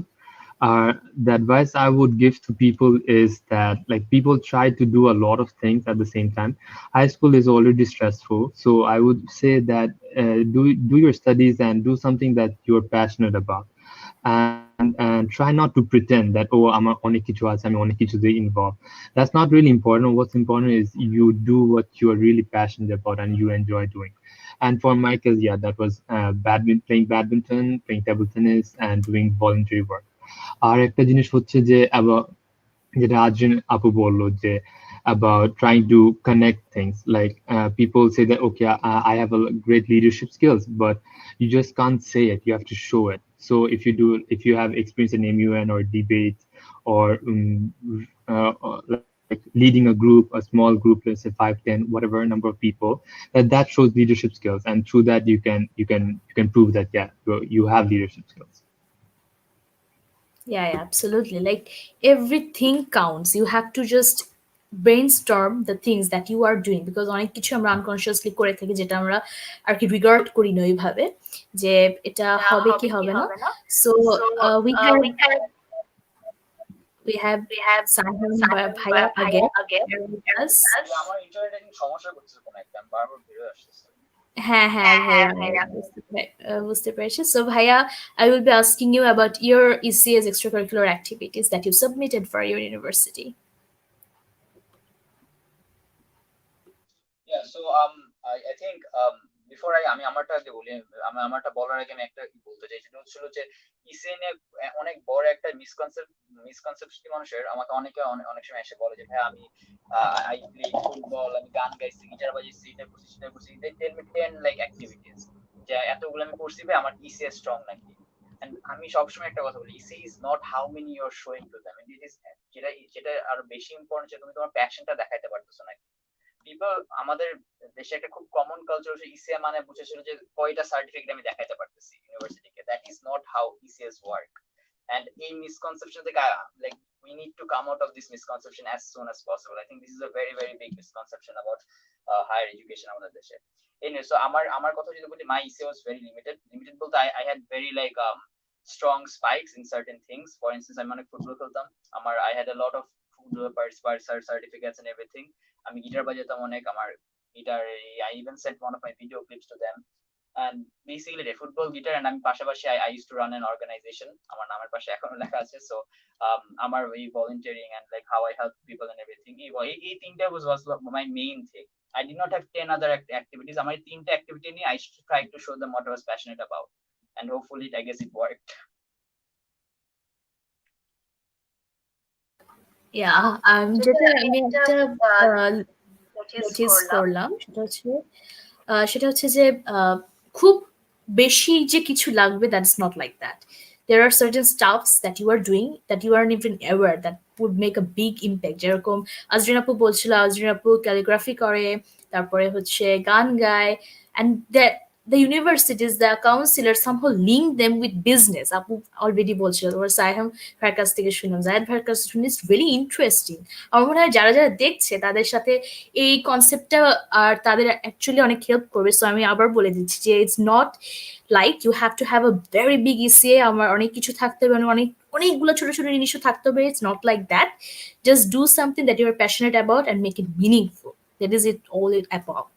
C: The advice I would give to people is that like people try to do a lot of things at the same time. High school is already stressful, so I would say that do your studies and do something that you're passionate about, and try not to pretend that I'm অনেক কিছু আছে, আমি অনেক কিছুতে involved. That's not really important. What's important is you do what you are really passionate about and you enjoy doing. And for my case, yeah, that was playing badminton, playing table tennis, and doing voluntary work. আর একটা জিনিস হচ্ছে যে যেটা আজরিন আপু বললো যে about trying to connect things like people say that okay I have a great leadership skills but you just can't say it, you have to show it. So if you have experience in MUN or debate or like leading a group, a small group, let's say 5, 10, whatever number of people, that shows leadership skills, and through that you can prove that yeah you have leadership skills.
A: Yeah, absolutely. Like everything counts. You have to just brainstorm the things that you are doing because অনেক কিছু আমরা unconsciously করে থাকি যেটা আমরা আর কি regard করি না ওইভাবে যে এটা হবে কি হবে না। সো we have Sahil ভাইয়া again with us.
E: আমার ইন্টারনেটে সমস্যা করতেছে কোন একটা আমি বারবার বের আসছে।
A: হ্যাঁ ভাইয়া বুঝতে পেরেছি। So ভাইয়া, I will be asking you about your ECS extracurricular activities that you submitted for your university.
E: Yeah, so I think before আমি আমারটা আগে বলি, আমি আমারটা বলার আগে আমি একটা বলতে চাই, সেটা হচ্ছিল যে ইসিএ নিয়ে অনেক বড় একটা মিসকনসেপশন মানুষের। আমাকে অনেক সময় এসে বলে যে ভাই আমি আই প্লে ফুটবল, আমি গান গাইছি, গিটার বাজাইছি, এটা করছি সেটা করছি, they tell me 10 like activities যে এতগুলো আমি করছি ভাই আমার ইসিএ স্ট্রং নাকি। and আমি সবসময় একটা কথা বলি, ECA is not how many you are showing to them, it is যেটা আরো বেশি ইম্পর্টেন্ট যে তুমি তোমার প্যাশনটা দেখাইতে পারতেছো নাকি। পিপল আমাদের দেশে একটা খুব কমন কালচার হচ্ছে ইসিএ মানে বুঝেছিল যে কয়টা সার্টিফিকেট আমি দেখাইতে পারতেছি ইউনিভার্সিটিকে। That is not how ECs work. And এই মিসকনসেপশন থেকে like we need to come out of this misconception as soon as possible. I think this is a very very big misconception about higher education আমাদের দেশে। Anyway, so আমার কথা যদি বলি, my ECA was very limited বলতে I had very like strong spikes in certain things. For instance, আমি অনেক football খেলতাম, I had a lot of football certificates and everything. আমি গিটার বাজাতাম অনেক, আমার guitar I even sent one of my video clips to them. And basically the football, guitar, and আমি পাশাপাশি I used to run an organization, আমার নামের পাশে এখনো লেখা আছে। So আমার এই volunteering and like how I help people and everything, এই তিনটা was my main thing. I did not have 10 other activities. আমার তিনটা activity নিয়ে I tried to show them what I was passionate about, and hopefully I guess it worked.
A: Yeah, যেটা আমি একটা notice করলাম সেটা হচ্ছে যে খুব বেশি যে কিছু লাগবে, that is not like that. There are certain stuffs that you are doing that you aren't even aware that would make a big impact. যেরকম আজরিন আপু বলছিল, আজরিন আপু ক্যালিগ্রাফি করে, তারপরে হচ্ছে গান গায়, and the universities, the counselors somehow link them with business. আপু অলরেডি বলছিল, ওর সাইহাম ভাইয়ের কাছ থেকে শুনলাম, জায়েদ ভাইয়ের কাছ থেকে শুনলাম, ইটস ভেরি ইন্টারেস্টিং। আমার মনে হয় যারা দেখছে তাদের সাথে এই কনসেপ্টটা আর তাদের অ্যাকচুয়ালি অনেক হেল্প করবে। সো আমি আবার বলে দিচ্ছি যে it's not like you have to have a very big ECA, আমার অনেক কিছু থাকতে হবে, অনেকগুলো ছোট ছোট জিনিসও থাকতে হবে। It's not like that. Just do something that you are passionate about and make it meaningful. That is it all it about.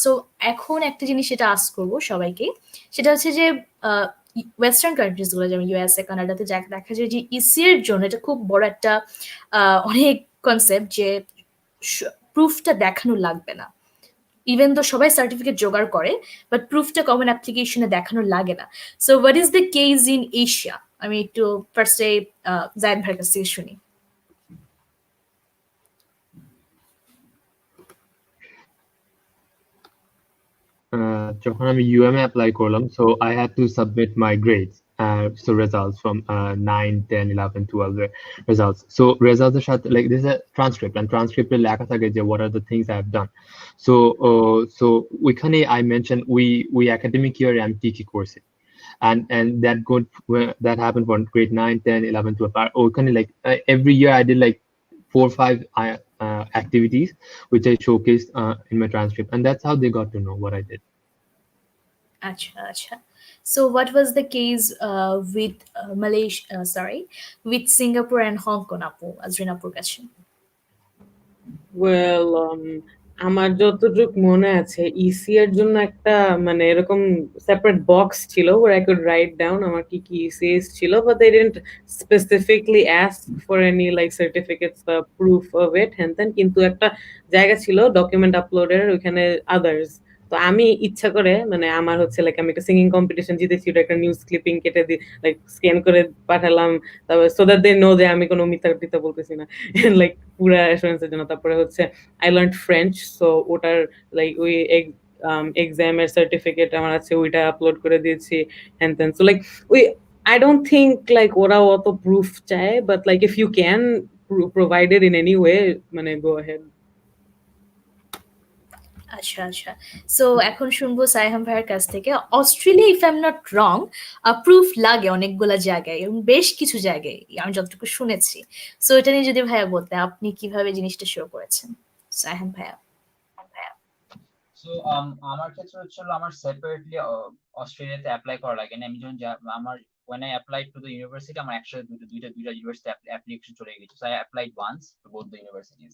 A: So এখন একটা জিনিস সেটা আস্ক করবো সবাইকে, সেটা হচ্ছে যে ওয়েস্টার্ন কান্ট্রিজ গুলো যেমন ইউএসএ, কানাডাতে দেখা যায় যে ইসিএর জন্য এটা খুব বড় একটা অনেক কনসেপ্ট যে প্রুফটা দেখানো লাগবে না। ইভেন তো সবাই সার্টিফিকেট জোগাড় করে, বাট প্রুফটা কমন অ্যাপ্লিকেশনে দেখানো লাগে না। So what is the case in Asia? আমি একটু ফার্স্টে জায়েদ ভাইয়ের কাছ থেকে শুনি।
C: যখন আমি UM অ্যাপ্লাই করলাম, so I had to submit my grades, so results from 9, 10, 11, 12 results. So results এর সাথে like this is a transcript, and transcript এ লেখা থাকে যে what are the things I have done. So ওইখানে I mentioned we academic year আমি কি কি করছি, and that happened for grade 9, 10, 11, 12. আর ওইখানে like every year I did like 4 or 5 activities which I showcased in my transcript, and that's how they got to know what I did.
A: Acha. So what was the case with Malaysia? With Singapore and Hong Kong, Apu, Azrin Apur kache?
D: Well, আমার যতটুক মনে আছে EC এর জন্য একটা মানে এরকম separate box ছিল where I could write down আমার কি কি ইসিএস ছিল, but they didn't specifically ask for any like certificates or proof of it, and then কিন্তু একটা জায়গা ছিল ডকুমেন্ট আপলোডের, ওখানে others, তো তো আমি ইচ্ছা করে মানে আমার হচ্ছে লাইক আমি একটা সিঙ্গিং কম্পিটিশন জিতেছি, ওটা একটা নিউজ ক্লিপিং কেটে দিয়ে লাইক স্ক্যান করে পাঠালাম, তারপর সো দ্যাট দে নো যে আমি কোনো মিথ্যা বলতেছি না, লাইক পুরা অ্যাসুরেন্সের জন্য। তারপরে হচ্ছে আই লার্ন ফ্রেঞ্চ, সো ওটার লাইক ওই এক্সামের সার্টিফিকেট আমার আছে, ওইটা আপলোড করে দিয়েছি হ্যান ত্যান। সো লাইক ওই I don't think like ওরাও অত প্রুফ চায়, but like if you can provide it in any way, মানে go ahead.
A: আচ্ছা আচ্ছা, সো এখন শুনবো সাইহাম ভাইয়ের কাছ থেকে। Australia, if I am not wrong, proof লাগে অনেকগুলা জায়গায় এবং বেশ কিছু জায়গায় আমি যতটুকু শুনেছি। সো এটা নিয়ে যদি ভাইয়া বলতে, আপনি কিভাবে জিনিসটা শো করেছেন সাইহাম ভাইয়া?
E: সো আমার ক্ষেত্রে হচ্ছিল আমার সেপারেটলি অস্ট্রেলিয়াতে অ্যাপ্লাই করা লাগে না। আমি যখন আমার when I applied to the university আমার একসাথে দুইটা ইউনিভার্সিটি অ্যাপ্লিকেশন চলে গেছে। So I applied once to both the universities.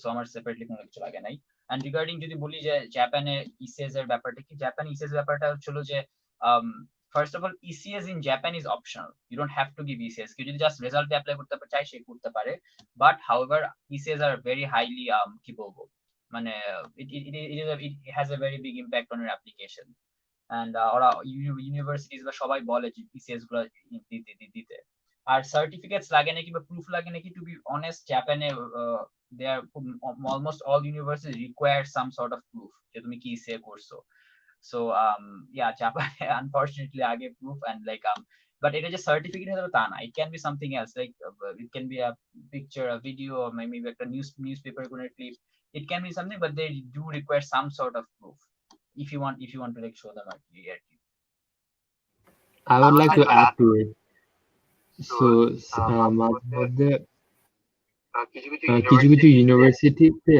E: So আমার সেপারেটলি কোনো কিছু লাগে নাই। এন্ড রিগার্ডিং যদি বলি যে জাপানে ইসিএস এর ব্যাপারটা কি, জাপান ইসিএস ব্যাপারটা হচ্ছিল যে first of all ECAs in Japan is optional, you don't have to give ECAs. কেউ যদি জাস্ট রেজাল্ট অ্যাপ্লাই করতে চায় সে করতে পারে, but however ECS are very highly কি বলবো মানে it has a very big impact on your application. And ওরা ইউনিভার্সিটিজ বা সবাই বলে যে পিসিএস গুলো দিতে। আর সার্টিফিকেটস লাগে নাকি বা প্রুফ লাগে নাকি, টু বি অনেস্ট জাপানে they are almost all universities require some sort of proof যে তুমি কি ইসিএ করছো। So yeah, জাপানে unfortunately আগে proof and like but এটা যে সার্টিফিকেট হবে তা না, it can be something else, like it can be a picture, a video, or maybe একটা newspaper কোনো clip. It can be something, but they do require some sort of proof if you want to like show them at you.
C: I would like to add to it. So মাঝে কিছু কিছু ইউনিভার্সিটিতে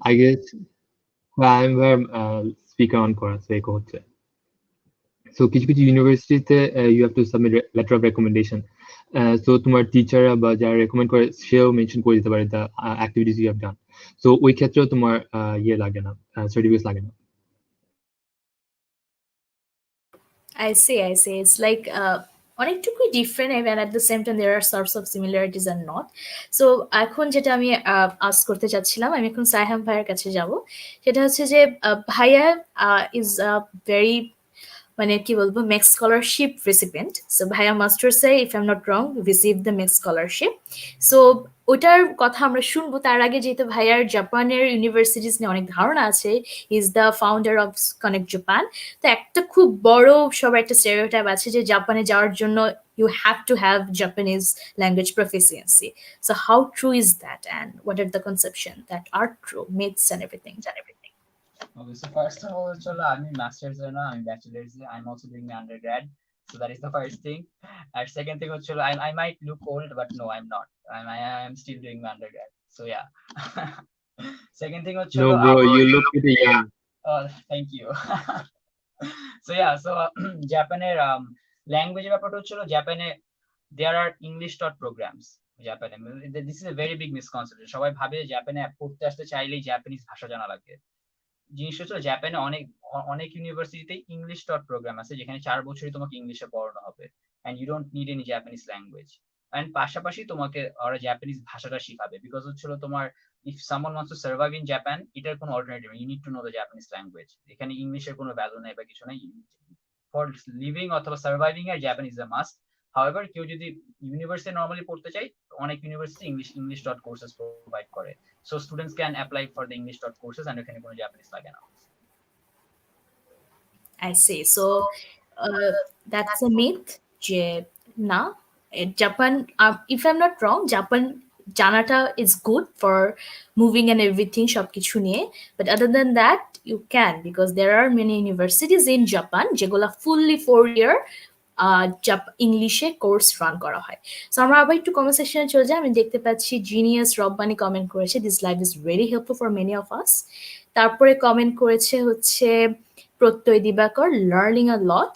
C: I guess I'm speaker on করা so এরকম হচ্ছে। So কিছু কিছু ইউনিভার্সিটিতে you have to submit letter of recommendation. So তোমার টিচার বা যারা রেকমেন্ড করে সেও মেনশন করে দিতে পারে the activities you have done. So ওই ক্ষেত্রেও তোমার ইয়ে লাগে না, সার্টিফিকেট লাগে না।
A: I see. It's like অনেকটুকুই ডিফারেন্ট এবং at the same time there are sorts of similarities আর নট। সো এখন যেটা আমি আস্ক করতে চাচ্ছিলাম, আমি এখন সাইহাম ভাইয়ের কাছে যাব। সেটা হচ্ছে যে ভাইয়া ইজ ভেরি মানে কি বলবো মেক্স স্কলারশিপ রেসিপিয়েন্ট। সো ভাইয়া মাস্টার্সে, if I am not wrong, receive the MEXT scholarship. So ওটার কথা আমরা শুনবো। তার আগে যেহেতু ভাইয়ার জাপানের ইউনিভার্সিটিস নিয়ে অনেক ধারণা আছে, is the founder of connect Japan. তো একটা খুব বড় সবার একটা স্টেরিওটাইপ আছে যে জাপানে যাওয়ার জন্য you have to have Japanese language proficiency. So how true is that, and what are the conceptions that are true, myths and everything?
E: Okay, so first of all, I'm master's na, I'm bachelor's. I'm also doing my undergrad, so that is the first thing. And second thing, I might look old, but no, I'm not. I'm still doing my undergrad. So yeah. Second thing,
C: No, bro, you look pretty young.
E: Oh, thank you. So yeah, so Japaner language ব্যাপারটা হচ্ছিল জাপানে there are English taught programs. জাপানে this is a very big misconception. সবাই ভাবে জাপানে পড়তে আসতে চাইলেই জাপানিজ ভাষা জানা লাগে। জিনিসটা হচ্ছে জাপানে অনেক ইউনিভার্সিটিতে ইংলিশ টট প্রোগ্রাম আছে যেখানে 4 বছরই তোমাকে ইংলিশে পড়ানো হবে, and you don't need any Japanese language. And পাশাপাশি তোমাকে ওরা জাপানিজ ভাষাটা শিখাবে, বিকজ হচ্ছিল তোমার if someone wants to survive in Japan, এটার কোনো alternative, you need to know the Japanese language. এখানে ইংলিশের কোনো ভ্যালু নাই বা কিছু নাই, ফর লিভিং অথবা সার্ভাইভিং এর Japanese is a must. However কেউ যদি ইউনিভার্সিটি নরমালি পড়তে চায়, অনেক university English dot courses provide করে, so students can apply for the English dot courses and এখানে কোনো জাপানিজ লাগে না।
A: I see. So that's a myth যে না Japan, if I'm not wrong, Japan জানাটা is good for moving and everything সবকিছু নিয়ে, but other than that you can, because there are many universities in Japan যেগুলা fully 4-year ইংলিশে course run করা হয়। So আমরা আবার একটু কমেন্ট সেকশনে চলে যাই। আমি দেখতে পাচ্ছি জিনিয়াস রব্বানি কমেন্ট করেছে, this live is very helpful for many of us. তারপরে কমেন্ট করেছে হচ্ছে Pratyay Dibakar, learning a lot.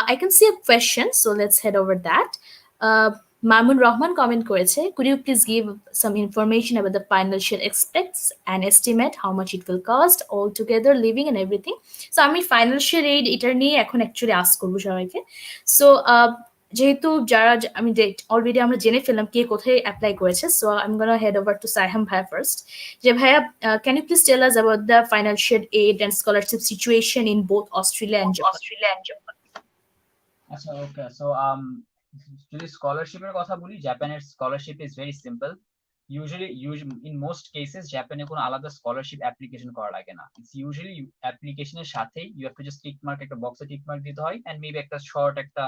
A: I can see a question, so let's head over that. Mamun Rahman comment করেছে, could you please give some information about the financial aspects and estimate how much it will cost all together, living and everything? So আমি financial aid এটার নিয়ে এখন actually ask করবো সবাইকে। So যেহেতু আমি already আমরা জেনে ফেললাম কে কোথায় অ্যাপ্লাই করেছে, so I am gonna head over to Saiham ভাইয়া ফার্স্ট। যে ভাইয়া, can you please tell us about the financial aid and scholarship situation in both Australia and Japan?
E: আচ্ছা, ওকে। সো যদি স্কলারশিপের কথা বলি, জাপানের scholarship is very simple. Usually in most cases জাপানে কোনো আলাদা স্কলারশিপ অ্যাপ্লিকেশন করা লাগে না। ইটস ইউজুয়ালি অ্যাপ্লিকেশনের সাথেই you have to just tick mark, একটা বক্সে টিক মার্ক দিতে হয়, এন্ড মেবি একটা শর্ট একটা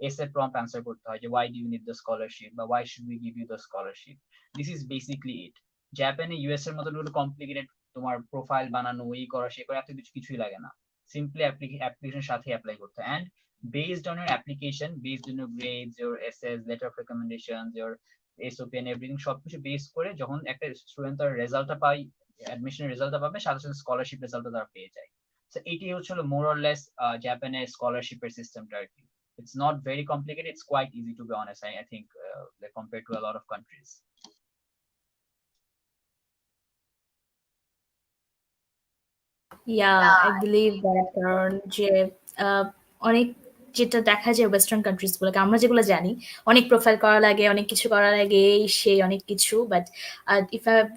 E: এসে প্রম্পট আনসার করতে হয় যে why do you need the scholarship বা why should we give you the scholarship. This is basically it. জাপানে ইউএস এর মতো কমপ্লিকেটেড তোমার প্রোফাইল বানানো, এই করা সে করা এত কিছুই লাগে না। সিম্পলি অ্যাপ্লিকেশনের সাথে অ্যাপ্লাই করতে হয়, and based on your application, based on your grades, your essays, letter of recommendations, your SOP and everything, সবকিছু বেস করে যখন একটা স্টুডেন্ট তার রেজাল্টটা পায়, অ্যাডমিশনের রেজাল্টটা পাবে, সাথে সাথে স্কলারশিপ রেজাল্টটা তারা পেয়ে যায়। সো এটাই হচ্ছে মোর অর লেস জাপানের স্কলারশিপের সিস্টেমটা আর কি। It's not very complicated, it's quite easy to be honest, I think, like compared to a lot of countries.
A: I believe that, কারণ যে অনেক যেটা দেখা যায় ওয়েস্টার্ন কান্ট্রিজ গুলোকে, আমরা যেগুলো জানি অনেক প্রোফাইল করা লাগে, অনেক কিছু করা লাগে, এই সেই অনেক কিছু। বাট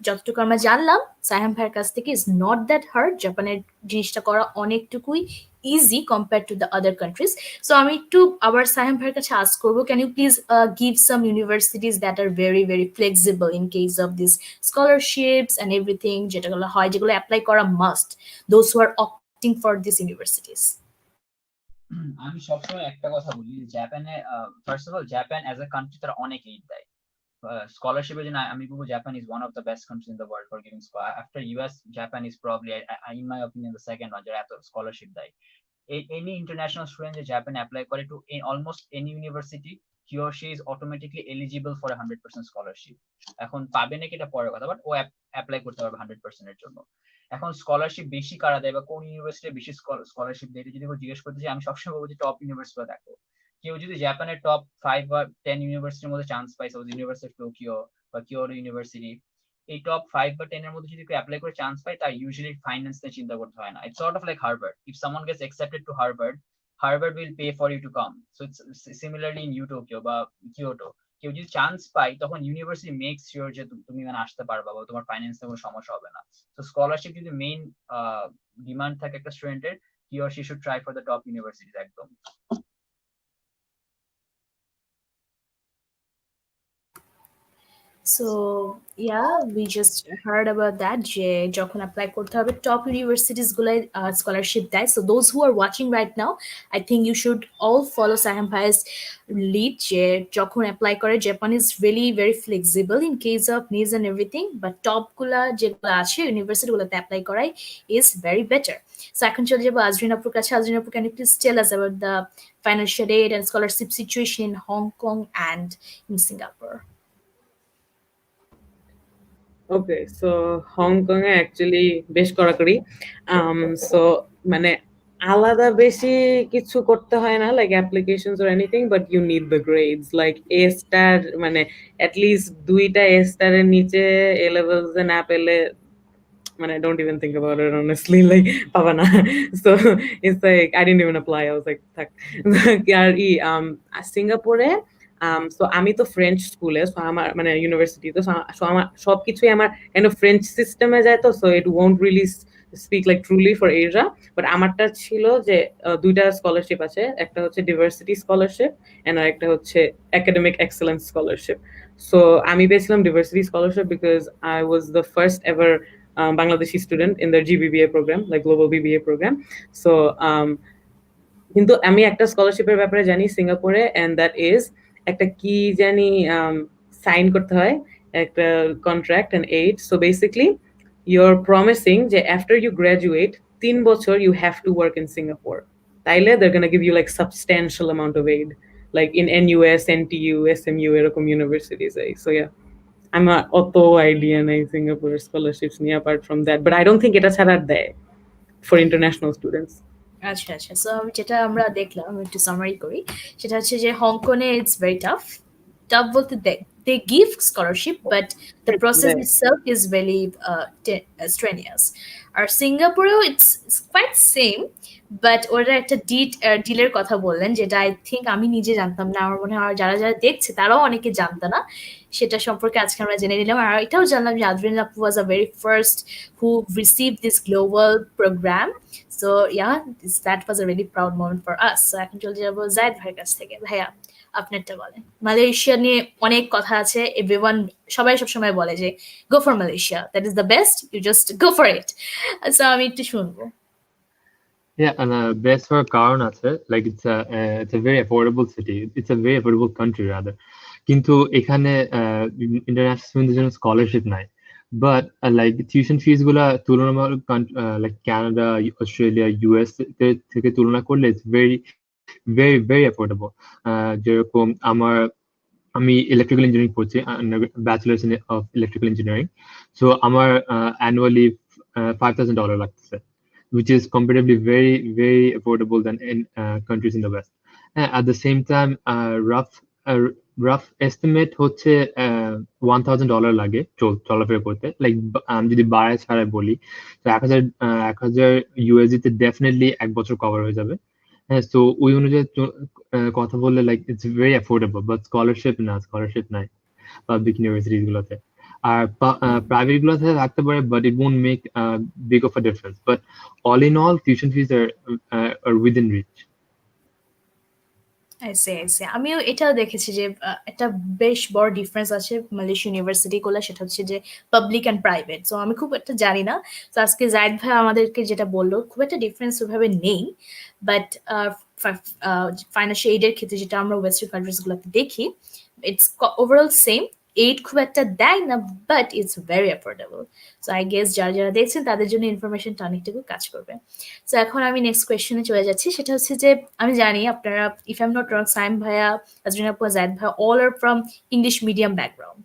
A: যতটুকু আমরা জানলাম সাইহাম ভাইয়ের কাছ থেকে, ইজ নট দ্যাট হার্ড। জাপানের জিনিসটা করা অনেকটুকুই easy compare to the other countries. So আমি একটু আবার সাইহাম ভাইয়ের কাছে আস্ক করবো, can you please give some universities that are very very flexible in case of this scholarships and everything, যেটাগুলো হয়, যেগুলো অ্যাপ্লাই করা must, those who are opting for these universities?
E: আমি সবসময় একটা কথা বলি, জাপানে first of all Japan as a country তারা অনেক এইড দেয় স্কলারশিপের জন্য। আমি বলবো Japan is one of the best country in the world for giving after US. Japan is probably in my opinion the second one যারা এত scholarship দেয়। any international student যে জাপানে অ্যাপ্লাই করে to almost any university, he or she is automatically eligible for a 100% scholarship. এখন পাবে নাকি এটা পরের কথা, বাট ও অ্যাপ্লাই করতে পারবে 100% এর জন্য। এখন স্কলারশিপ বেশি কারা দেয় বা কোন ইউনিভার্সিটি বেশি স্কলারশিপ দেয় যদি জিজ্ঞেস করতে চাই, আমি সবসময় বলবো যে টপ ইউনিভার্সিটি দেখো। কেউ যদি জাপানের টপ 5 বা 10 ইউনিভার্সিটির মধ্যে চান্স পায়, সাপোজ ইউনিভার্সিটি অফ টোকিও বা কিয়োটো ইউনিভার্সিটি, এই টপ 5 বা 10 এর মধ্যে যদি কেউ অ্যাপ্লাই করে চান্স পায়, তার ইউজুয়ালি ফাইন্যান্স নিয়ে চিন্তা করতে হয় না। It's sort of like Harvard. If someone gets accepted to Harvard will pay for you to come. So it's similarly in Tokyo বা কিয়োটো, কেউ যদি চান্স পায় তখন ইউনিভার্সিটি মেক্স শিওর যে তুমি মানে আসতে পারবা বা তোমার ফাইন্যান্সে কোনো সমস্যা হবে না। তো স্কলারশিপ যদি মেইন ডিমান্ড থাকে একটা স্টুডেন্টের, he or she should try for the top universities একদম।
A: So yeah, we just heard about that, যে যখন অ্যাপ্লাই করতে হবে টপ ইউনিভার্সিটিস গুলাই স্কলারশিপ দেয়। So those who are watching right now, I think you should all follow Saiham ভাইস lead, যে যখন অ্যাপ্লাই করে Japan is really very flexible in case of needs and everything, but টপগুলা যেগুলো আছে ইউনিভার্সিটিগুলোতে অ্যাপ্লাই করাই ইজ ভেরি বেটার। সো এখন চলে যাবো আজরিন আপুর কাছে। আজরিন আপু, can you please tell us about the financial aid and scholarship situation in Hong Kong and in Singapore?
D: Okay, so Hong Kong A actually বেশ কড়াকড়ি। সো মানে আলাদা বেশি কিছু করতে হয় না, like applications or anything, but you need the grades, like A star, মানে অ্যাটলিস্ট 2টা এ স্টারের নিচে এ লেভেলস এ না পেলে, মানে don't even think about it honestly, like পাবা না। So it's like I didn't even apply, I was like থাক। আর সিঙ্গাপুরে সো আমি তো ফ্রেঞ্চ স্কুলে, সো আমার মানে ইউনিভার্সিটি, তো আমার সবকিছুই আমার কাইন্ড অফ ফ্রেঞ্চ সিস্টেমে যায়, তো so it won't really speak like truly for Asia. But আমারটা ছিল যে 2টা স্কলারশিপ আছে, একটা হচ্ছে ডিভার্সিটি স্কলারশিপ এন্ড আরেকটা হচ্ছে একাডেমিক এক্সেলেন্স স্কলারশিপ। সো আমি পেয়েছিলাম ডিভার্সিটি scholarship because I was the first ever Bangladeshi student in their GBBA program, like global BBA program. So কিন্তু আমি একটা স্কলারশিপের ব্যাপারে জানি সিঙ্গাপুরে, and that is একটা কি জানি সাইন করতে হয় একটা contract and aid. So basically you're promising যে after you graduate 3 বছর you have to work in Singapore, তাইলে they're going to give you like substantial amount of aid, like in NUS, NTU, SMU এরকম universities. So yeah, I'm a অত idea নাই Singapore scholarships নিয়ে apart from that, but I don't think এটা ছাড়া দেয় for international students.
A: আচ্ছা আচ্ছা, so যেটা আমরা দেখলাম, একটু সামারি করি, সেটা হচ্ছে যে হংকংয়ে ইটস ভেরি টাফ। টাফ বলতে they give scholarship, but the process
D: Right.
A: itself is very strenuous. আর সিঙ্গাপুরেও it's quite same, বাট ওরা একটা ডিলের কথা বললেন, যেটা আই থিঙ্ক আমি নিজে জানতাম না, আমার মনে হয় যারা যারা দেখছে তারাও অনেকে জানতো না, সেটা সম্পর্কে আজকে আমরা জেনে নিলাম। আর এটাও জানলাম যে আদরিন আপু was a very first who receive this global program. So yeah, that was a very proud moment for us. So এখন চলে যাবো জায়েদ ভাইয়ের কাছ থেকে। ভাইয়া, আপনারটা বলেন। মালয়েশিয়া নিয়ে অনেক কথা আছে, এভরিওয়ান সবাই সবসময় বলে যে go for Malaysia, that is the best, you just go for it. So আমি একটু শুনবো।
C: Yeah, and best for কারণ আছে, like it's a very affordable city. It's a very affordable country rather. কিন্তু এখানে ইন্টারন্যাশনাল স্টুডেন্টদের জন্য স্কলারশিপ নাই, বাট লাইক টিউশন ফিস গুলা তুলনামূলক লাইক কানাডা, অস্ট্রেলিয়া, ইউএস থেকে তুলনা করলে it's very very very affordable. যেরকম আমি ইলেকট্রিক্যাল ইঞ্জিনিয়ারিং পড়ছি, bachelors of electrical engineering. So আমার অ্যানুয়ালি $5,000 লাগতেছে, which is comparatively very, very affordable than in countries in the West. At the same time, rough estimate হচ্ছে $1,000 লাগে চলাফেরা করতে। Like যদি বাড়ায় ছাড়াই বলি, তো 1,000 USD তে ডেফিনেটলি 1 বছর কভার হয়ে যাবে। হ্যাঁ, তো ওই অনুযায়ী কথা বললে like it's very affordable, but scholarship নাই পাবলিক ইউনিভার্সিটিস গুলোতে। আর প্রাইভেট গুলোতে থাকতে পারে, but it won't make big of a difference. But all in all tuition fees are within reach.
A: আমিও এটাও দেখেছি যে একটা বেশ বড় ডিফারেন্স আছে মালয়েশিয়া ইউনিভার্সিটি গুলো, সেটা হচ্ছে যে পাবলিক অ্যান্ড প্রাইভেট। সো আমি খুব একটা জানি না, তো আজকে জায়েদ ভাই আমাদেরকে যেটা বললো খুব একটা ডিফারেন্স ওইভাবে নেই, বাট ফাইন্যান্সিয়াল এইডের ক্ষেত্রে যেটা আমরা ওয়েস্টার্ন কান্ট্রিজ গুলোতে দেখি, ইটস ওভারঅল সেম। এইড খুব একটা দেয় না, but it's very affordable. So I guess যারা যারা দেখছেন তাদের জন্য ইনফরমেশনটা অনেকটুকু কাজ করবে। সো এখন আমি নেক্সট কোয়েশ্চেনে চলে যাচ্ছি, সেটা হচ্ছে যে আমি জানি আপনারা, if I am not wrong, Saim ভাইয়া, আজরিন আপু, জায়েদ ভাইয়া, all are from English medium background,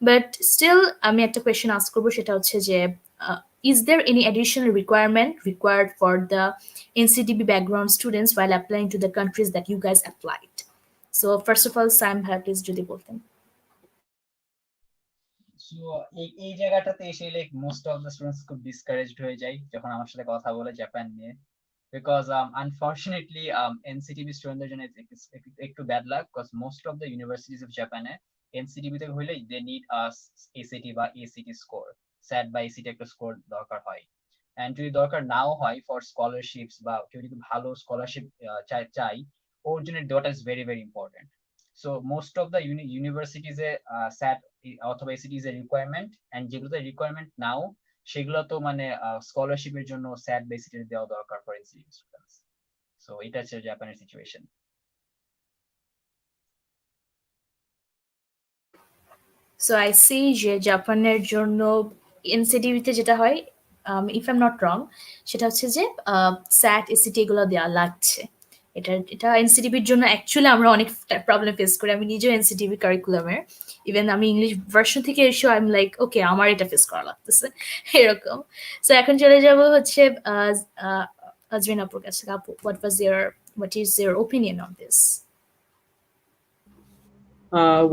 A: but still আমি একটা কোয়েশ্চেন আস্ক করবো, সেটা হচ্ছে যে is there any additional requirement required for the NCTB background students while applying to the countries that you guys applied? So first of all, Sam ভাইয়া please যদি বলতেন।
E: So এই জায়গাটাতে এসে like most of the students খুব discouraged হয়ে যায় যখন আমার সাথে কথা বলে জাপান নিয়ে, বিকজ আনফরচুনেটলি এনসিটিবি স্টুডেন্টদের জন্য একটু bad luck, because most of the universities of জাপানে এনসিটিবি থেকে হইলে দে নিড এসএটি বা এসিটি স্কোর, স্যাট বা এসিটি একটা স্কোর দরকার হয়। এন্ড যদি দরকার নাও হয় ফর স্কলারশিপস বা কেউ যদি ভালো স্কলারশিপ চাই, ওর জন্য দেওয়াটা is very very important. So most of the universities SAT অথবা ACT is a requirement, and যেগুলোতে রিকোয়ারমেন্ট নাও সেগুলো তো মানে স্কলারশিপের জন্য SAT বা ACT দেওয়া দরকার ফর NCT স্টুডেন্টস। সো এটা হচ্ছে জাপানের সিচুয়েশন।
A: সো আই সি যে জাপানের জন্য এনসিটিভিতে যেটা হয়, ইফ আই এম নট রং, সেটা হচ্ছে যে স্যাট এসিটি এগুলো দেওয়া লাগছে। এটা এনসিটিভির জন্য অ্যাকচুয়ালি আমরা অনেক প্রবলেম ফেস করি। আমি নিজেও এনসিটিভি কারিকুলামের, ইভেন আমি ইংলিশ ভার্সন থেকে এসেও আই এম লাইক ওকে, আমার এটা ফেস করা লাগতেছে এরকম। সো এখন চলে যাব হচ্ছে আজরিন আপুর কাছে। আপু, what is your opinion on this?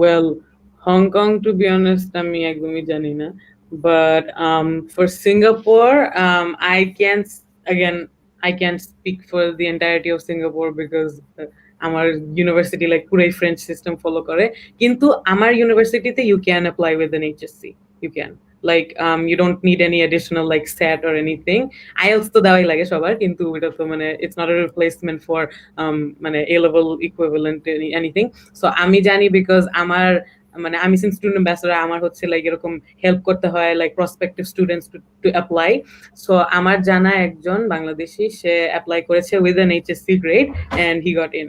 D: Well, Hong Kong, to be honest, আমি একদমই জানি না, but for Singapore, I can't speak for the entirety of Singapore because আমার ইউনিভার্সিটি লাইক পুরাই ফ্রেঞ্চ সিস্টেম ফলো করে, কিন্তু আমার ইউনিভার্সিটিতে you can apply with an HSC, you can like you don't need any additional like SAT or anything. IELTS তো দেওয়াই লাগে সবার, কিন্তু এটা তো মানে it's not a replacement for মানে A level equivalent anything. So আমি জানি because আমার মানে আমি সিন্স স্টুডেন্ট অ্যাম্বাসেডর, আমার হচ্ছে লাইক এরকম হেল্প করতে হয় like prospective students to apply. So আমার জানা একজন বাংলাদেশি, সে অ্যাপ্লাই করেছে with an HSC grade and he got in.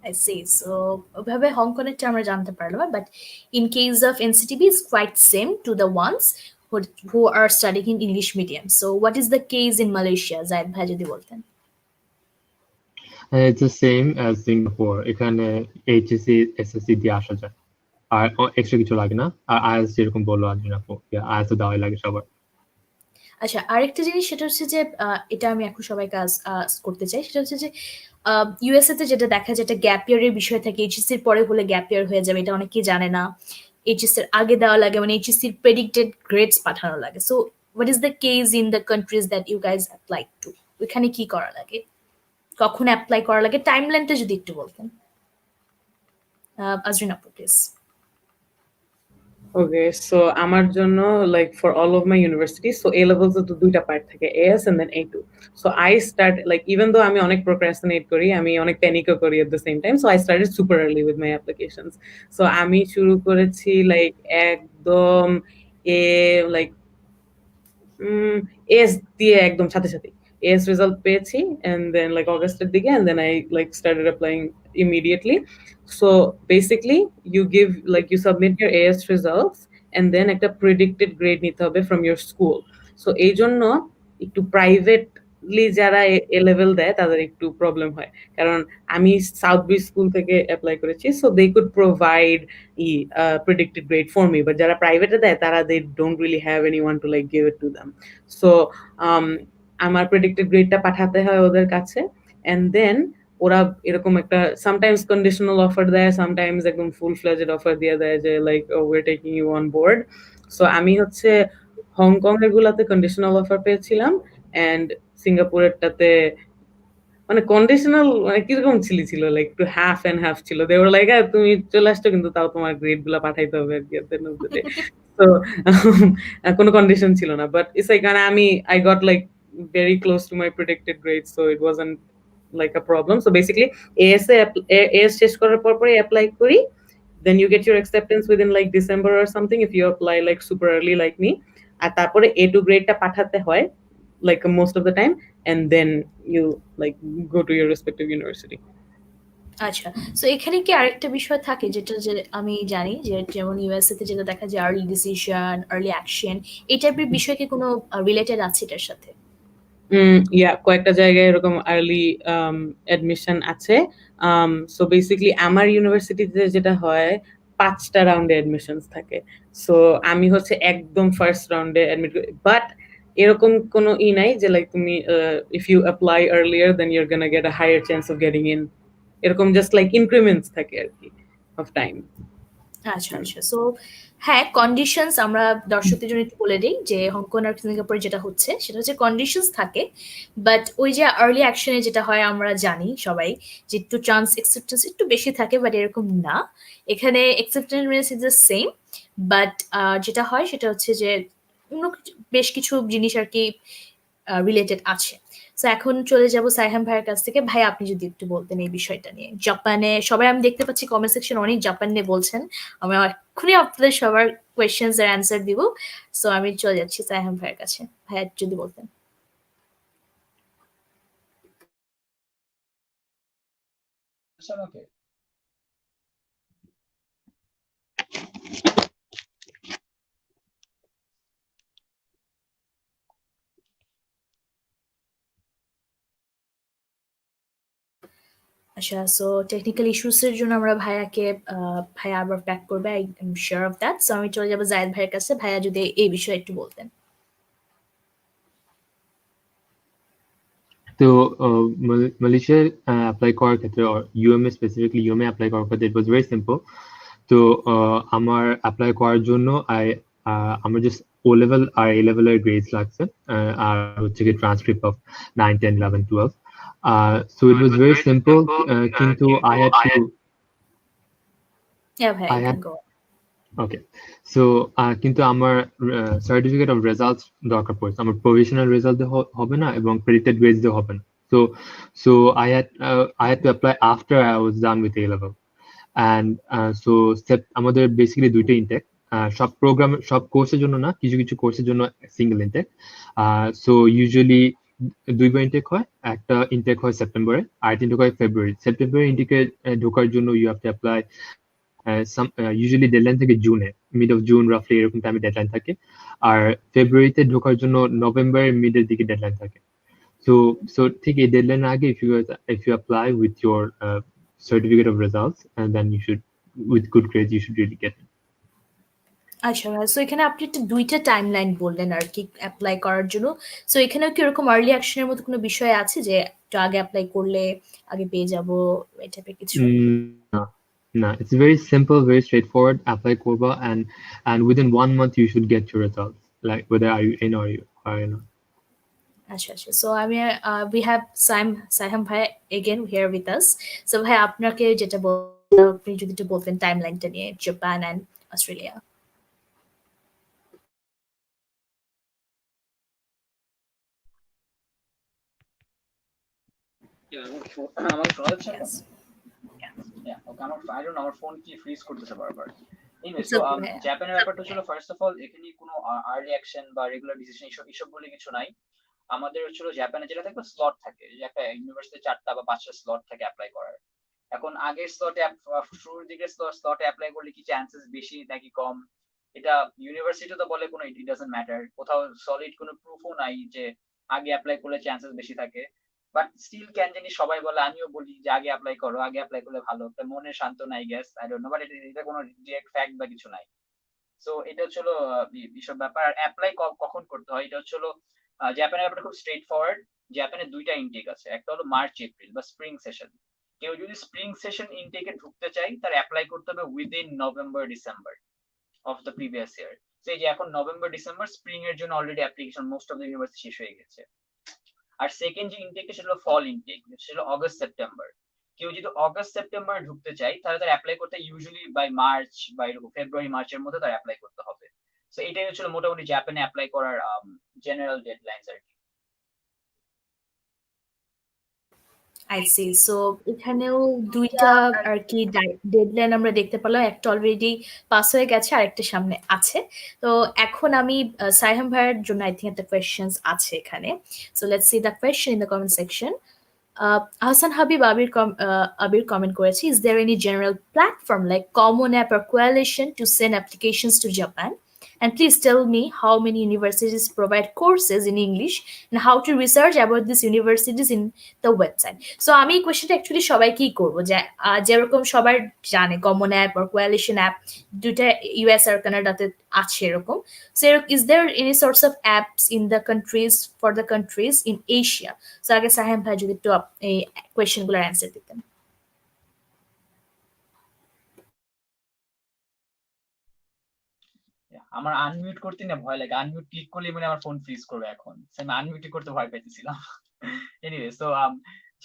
A: I see. So ওইভাবে হংকংয়েরটা আমরা জানতে পারলাম, but in case of NCTB is quite same to the ones who are studying in English medium. So what is the case in Malaysia? জায়েদ ভাই যদি বলতেন।
C: It's the same as Singapore. এখানে HSC SSC দিয়ে আসা যায়, আর extra কিছু লাগে না। আর IELTS যেরকম বললো আজরিন আপু, IELTS তো দেওয়াই লাগে সবার।
A: আচ্ছা, আরেকটা জিনিস সেটা হচ্ছে যে এটা আমি এখন সবাইকে করতে চাই, সেটা হচ্ছে যে ইউএসএ তে যেটা দেখা যায়, একটা গ্যাপ ইয়ারের বিষয় থাকে, এইচএসসির পরে হলে গ্যাপ ইয়ার হয়ে যাবে, এটা অনেকেই জানে না। এইচএসসির আগে দেওয়া লাগে, মানে এইচএসসির প্রেডিক্টেড গ্রেডস পাঠানো লাগে। So what is the case in the countries that you guys apply to? ওইখানে কি করা লাগে, কখন অ্যাপ্লাই করা লাগে, টাইমলাইনটা যদি একটু বলতেন। আজরিন আপু প্লিজ।
D: Okay, so আমার জন্য like for all of my universities, so A levels তো দুইটা পার্ট থাকে, AS and then A2. So I start like even though আমি অনেক procrastinate করি, আমি অনেক panic-ও করি at the same time, so I started super early with my applications. So আমি শুরু করেছি like একদম like এস দিয়ে একদম সাথে সাথে এস রেজাল্ট পেয়েছি and then like অগাস্টের দিকে and then I like started applying immediately. So basically you submit your AS results and then একটা predicted grade নিতে হবে from your school. So এই জন্য একটু প্রাইভেটলি যারা এ লেভেল দেয় তাদের একটু প্রবলেম হয়, কারণ আমি সাউথ বিচ স্কুল থেকে অ্যাপ্লাই করেছি, so they could provide predicted grade for me, but যারা প্রাইভেটে দেয় তারা they don't really have anyone to like give it to them. So আমার predicted gradeটা পাঠাতে হয় ওদের কাছে, and then ওরা এরকম একটা sometimes conditional offer দেয়, sometimes একদম full fledged offer দিয়ে দেয় যে like oh, we're taking you on board. So আমি হচ্ছে হংকং এর গুলাতে কন্ডিশনাল অফার পেয়েছিলাম and সিঙ্গাপুরেরটাতে মানে কন্ডিশনাল মানে কিরকম ছিল লাইক একটু হাফ এন্ড হাফ ছিল। দে ওয়ার লাইক তুমি চলে আসছো কিন্তু তাও তোমার গ্রেড গুলা পাঠাইতে হবে আর কি। তো কোনো কন্ডিশন ছিল না, বাট ইটস লাইক আমি I got like very close to my predicted grades, so it wasn't like a problem. So basically AS শেষ করার পরে অ্যাপ্লাই করি, then you get your acceptance within like December or something if you apply like super early like me, আর তারপরে A2 গ্রেডটা পাঠাতে হয় like most of the time, and then you like go to your respective university.
A: আচ্ছা, so এখানে কি আরেকটা বিষয় থাকে যেটা যে আমি জানি যে যেমন ইউএসএ তে যেটা দেখা যায় আর্লি ডিসিশন, আর্লি অ্যাকশন, এই টাইপের বিষয় কি কোনো রিলেটেড আছে এটার সাথে?
D: কয়েকটা জায়গায় এরকম আর্লি অ্যাডমিশন আছে। সো বেসিক্যালি আমার ইউনিভার্সিটিতে যেটা হয় 5টা রাউন্ডে অ্যাডমিশনস থাকে। সো আমি হচ্ছে একদম ফার্স্ট রাউন্ডে অ্যাডমিট করি, বাট এরকম কোনো নাই যে লাইক তুমি if you apply earlier then you are gonna get a higher chance of getting in, এরকম জাস্ট লাইক ইনক্রিমেন্টস থাকে আর কি অফ টাইম।
A: আচ্ছা আচ্ছা, সো হ্যাঁ, কন্ডিশনস আমরা দর্শকদের জন্য একটু বলে দিই যে হংকং আর সিঙ্গাপুরে যেটা হচ্ছে সেটা হচ্ছে কন্ডিশনস থাকে, বাট ওই যে আর্লি অ্যাকশনে যেটা হয় আমরা জানি সবাই যে একটু চান্স অ্যাকসেপ্টেন্স একটু বেশি থাকে, বাট এরকম না। এখানে acceptance is the same, but যেটা হয় সেটা হচ্ছে যে অন্য বেশ কিছু জিনিস আর কি রিলেটেড আছে। সো এখন চলে যাব সাইহাম ভাইয়ের কাছ থেকে। ভাই আপনি যদি একটু বলতেন এই বিষয়টা নিয়ে। জাপানে সবাই আমি দেখতে পাচ্ছি কমেন্ট সেকশন অনেক জাপান নিয়ে বলছেন, আমি এক্ষুনি আপনাদের সবার কোয়েশ্চেন্স এর অ্যান্সার দিব। সো আমি চলে যাচ্ছি সাইহাম ভাইয়ের কাছে। ভাইয়া যদি বলতেন।
E: আমাকে
A: আচ্ছা, সো টেকনিক্যাল ইস্যুসের জন্য আমরা ভাইয়া আবার ব্যাক করবে, I am sure of that. So আমি চলে যাবো জায়েদ ভাইয়ের কাছে। ভাইয়া যদি এই বিষয়ে একটু বলতেন।
C: তো মালয়েশিয়ায় অ্যাপ্লাই করার ক্ষেত্রে ইউএমএ স্পেসিফিকলি ইউএমএ অ্যাপ্লাই করার ক্ষেত্রে ইট ওয়াজ ভেরি সিম্পল। তো আমার অ্যাপ্লাই করার জন্য আমার জাস্ট ও লেভেল আর এ লেভেলের গ্রেডস লাগছে, আর হচ্ছে কি transcript of 9, 10, 11, 12. So it was very simple, কিন্তু I had to
A: হ্যাঁ ভাই,
C: I
A: you
C: had
A: can go.
C: Okay, so কিন্তু আমার সার্টিফিকেট অফ রেজাল্টস দরকার পড়ছে, আমার প্রভিশনাল রেজাল্ট হবে না এবং প্রেডিক্টেড গ্রেডস দিয়ে হবে না। So I had to apply after I was done with A level, and so আমাদের বেসিক্যালি দুইটা ইনটেক, সব কোর্সের জন্য না, কিছু কিছু কোর্সের জন্য সিঙ্গেল ইনটেক। সো ইউজুয়ালি দুইবার ইনটেক হয়, একটা ইনটেক হয় সেপ্টেম্বরে আর একটা ইনটেক হয় ফেব্রুয়ারি। সেপ্টেম্বরে ইনটেকে ঢোকার জন্য you have to apply usually deadline থাকে জুনে, মিড অফ জুন রাফলি এরকম টাইমে ডেডলাইন থাকে, আর ফেব্রুয়ারিতে ঢোকার জন্য নভেম্বরের মিডের দিকে ডেডলাইন থাকে। সো ঠিক এই ডেডলাইন আগে if you apply with your certificate of results, and then you should, with good grades, you should really get it.
A: আচ্ছা, সো এখানে আপনি একটা দুইটা টাইমলাইন বললেন আর কি অ্যাপ্লাই করার জন্য। সো এখানেও কি এরকম আর্লি অ্যাকশনের মতো কোনো বিষয় আছে যে একটু আগে অ্যাপ্লাই করলে আগে পেয়ে যাবো এই টাইপের কিছু?
C: No, no, it's very simple, very straightforward. Apply Korba, and within 1 month you should get your results, like whether are you in or you are not.
A: আচ্ছা আচ্ছা, সো আমি উই হ্যাভ সাইহাম ভাই again here with us. So ভাই আপনাকে যেটা আপনি যদি একটু বলতেন টাইমলাইনটা নিয়ে জাপান অ্যান্ড অস্ট্রেলিয়া।
E: আমাকে শোনা যাচ্ছে এখন? ওকে, আমার ফোন কি ফ্রিজ করতেছে বারবার। এনিওয়ে, সো জাপানের ব্যাপারটা ছিল ফার্স্ট অফ অল এখানে কোনো আর্লি অ্যাকশন বা রেগুলার ডিসিশন এসব বলে কিছু নাই। আমাদের হচ্ছিল জাপানে যেটা থাকবে স্লট থাকে, যে একটা ইউনিভার্সিটি 4টা বা 5টা স্লট থাকে অ্যাপ্লাই করার। এখন আগের স্লটে শুরুর দিকে স্লটে অ্যাপ্লাই করলে কি চান্সেস বেশি নাকি কম, এটা ইউনিভার্সিটি তো বলে কোনো ইট ডাজন্ট ম্যাটার, কোথাও সলিড কোনো প্রুফও নাই যে আগে অ্যাপ্লাই করলে চান্সেস বেশি থাকে। বাট স্টিল কেন জানি সবাই বলে, আমিও বলি যে আগে অ্যাপ্লাই করো, আগে অ্যাপ্লাই করলে ভালো, তার মনে সান্ত্বনা I guess, I don't know, but এটা কোনো ডিরেক্ট ফ্যাক্ট বা কিছু নাই। সো এটা হচ্ছিল এইসব ব্যাপার। আর অ্যাপ্লাই কখন করতে হয় এটা হচ্ছিল জাপানের ব্যাপারটা খুব স্ট্রেট ফরওয়ার্ড। জাপানে 2টা ইনটেক আছে, একটা হলো মার্চ এপ্রিল বা স্প্রিং সেশন। কেউ যদি স্প্রিং সেশন ইনটেকে ঢুকতে চাই তার অ্যাপ্লাই করতে হবে within November December of the previous year. সেই যে এখন নভেম্বর ডিসেম্বর, স্প্রিং এর জন্য already application most of the university শেষ হয়ে গেছে। আর সেকেন্ড যে ইনটেকটা সেটা হলো ফল ইনটেক, সেটা অগস্ট সেপ্টেম্বর। কেউ যদি অগস্ট সেপ্টেম্বর ঢুকতে চাই তাহলে তার অ্যাপ্লাই করতে ইউজুয়ালি বাই মার্চ বা এরকম ফেব্রুয়ারি মার্চের মধ্যে তার অ্যাপ্লাই করতে হবে। সো এটাই হচ্ছিল মোটামুটি জাপানে অ্যাপ্লাই করার জেনারেল ডেডলাইনস আর কি।
A: I C. সো এখানেও 2টা আর কি ডেডলাইন আমরা দেখতে পেলাম, একটা অলরেডি পাস হয়ে গেছে আর একটা সামনে আছে। তো এখন আমি সাইহাম ভাইয়ের জন্য আই থিঙ্ক একটা কোয়েশ্চেন্স আছে এখানে। So let's see the question in the comment section. Hassan Habib Abir comment করেছে, is there any general platform like Common App or Coalition to send applications to Japan? And please tell me how many universities provide courses in English and how to research about these universities in the website. So আমি এই কোয়েশ্চেনটা actually সবাইকেই করবো, যে যেরকম সবার জানে common app আর coalition app দুটা ইউএস আর কানাডাতে আছে এরকম। So is there any sorts of apps in the countries for the countries in Asia? So আগে সাহেম ভাই যদি একটু এই কোয়েশ্চেনগুলোর অ্যান্সার দিতেন।
E: আমার আনমিউট করতে না ভয় লাগে, আনমিউট ক্লিক করলে মানে আমার ফোন ফ্রিজ করবে এখন, আমি আনমিউট করতে ভয় পাইতেছিলাম। এনিওয়ে, সো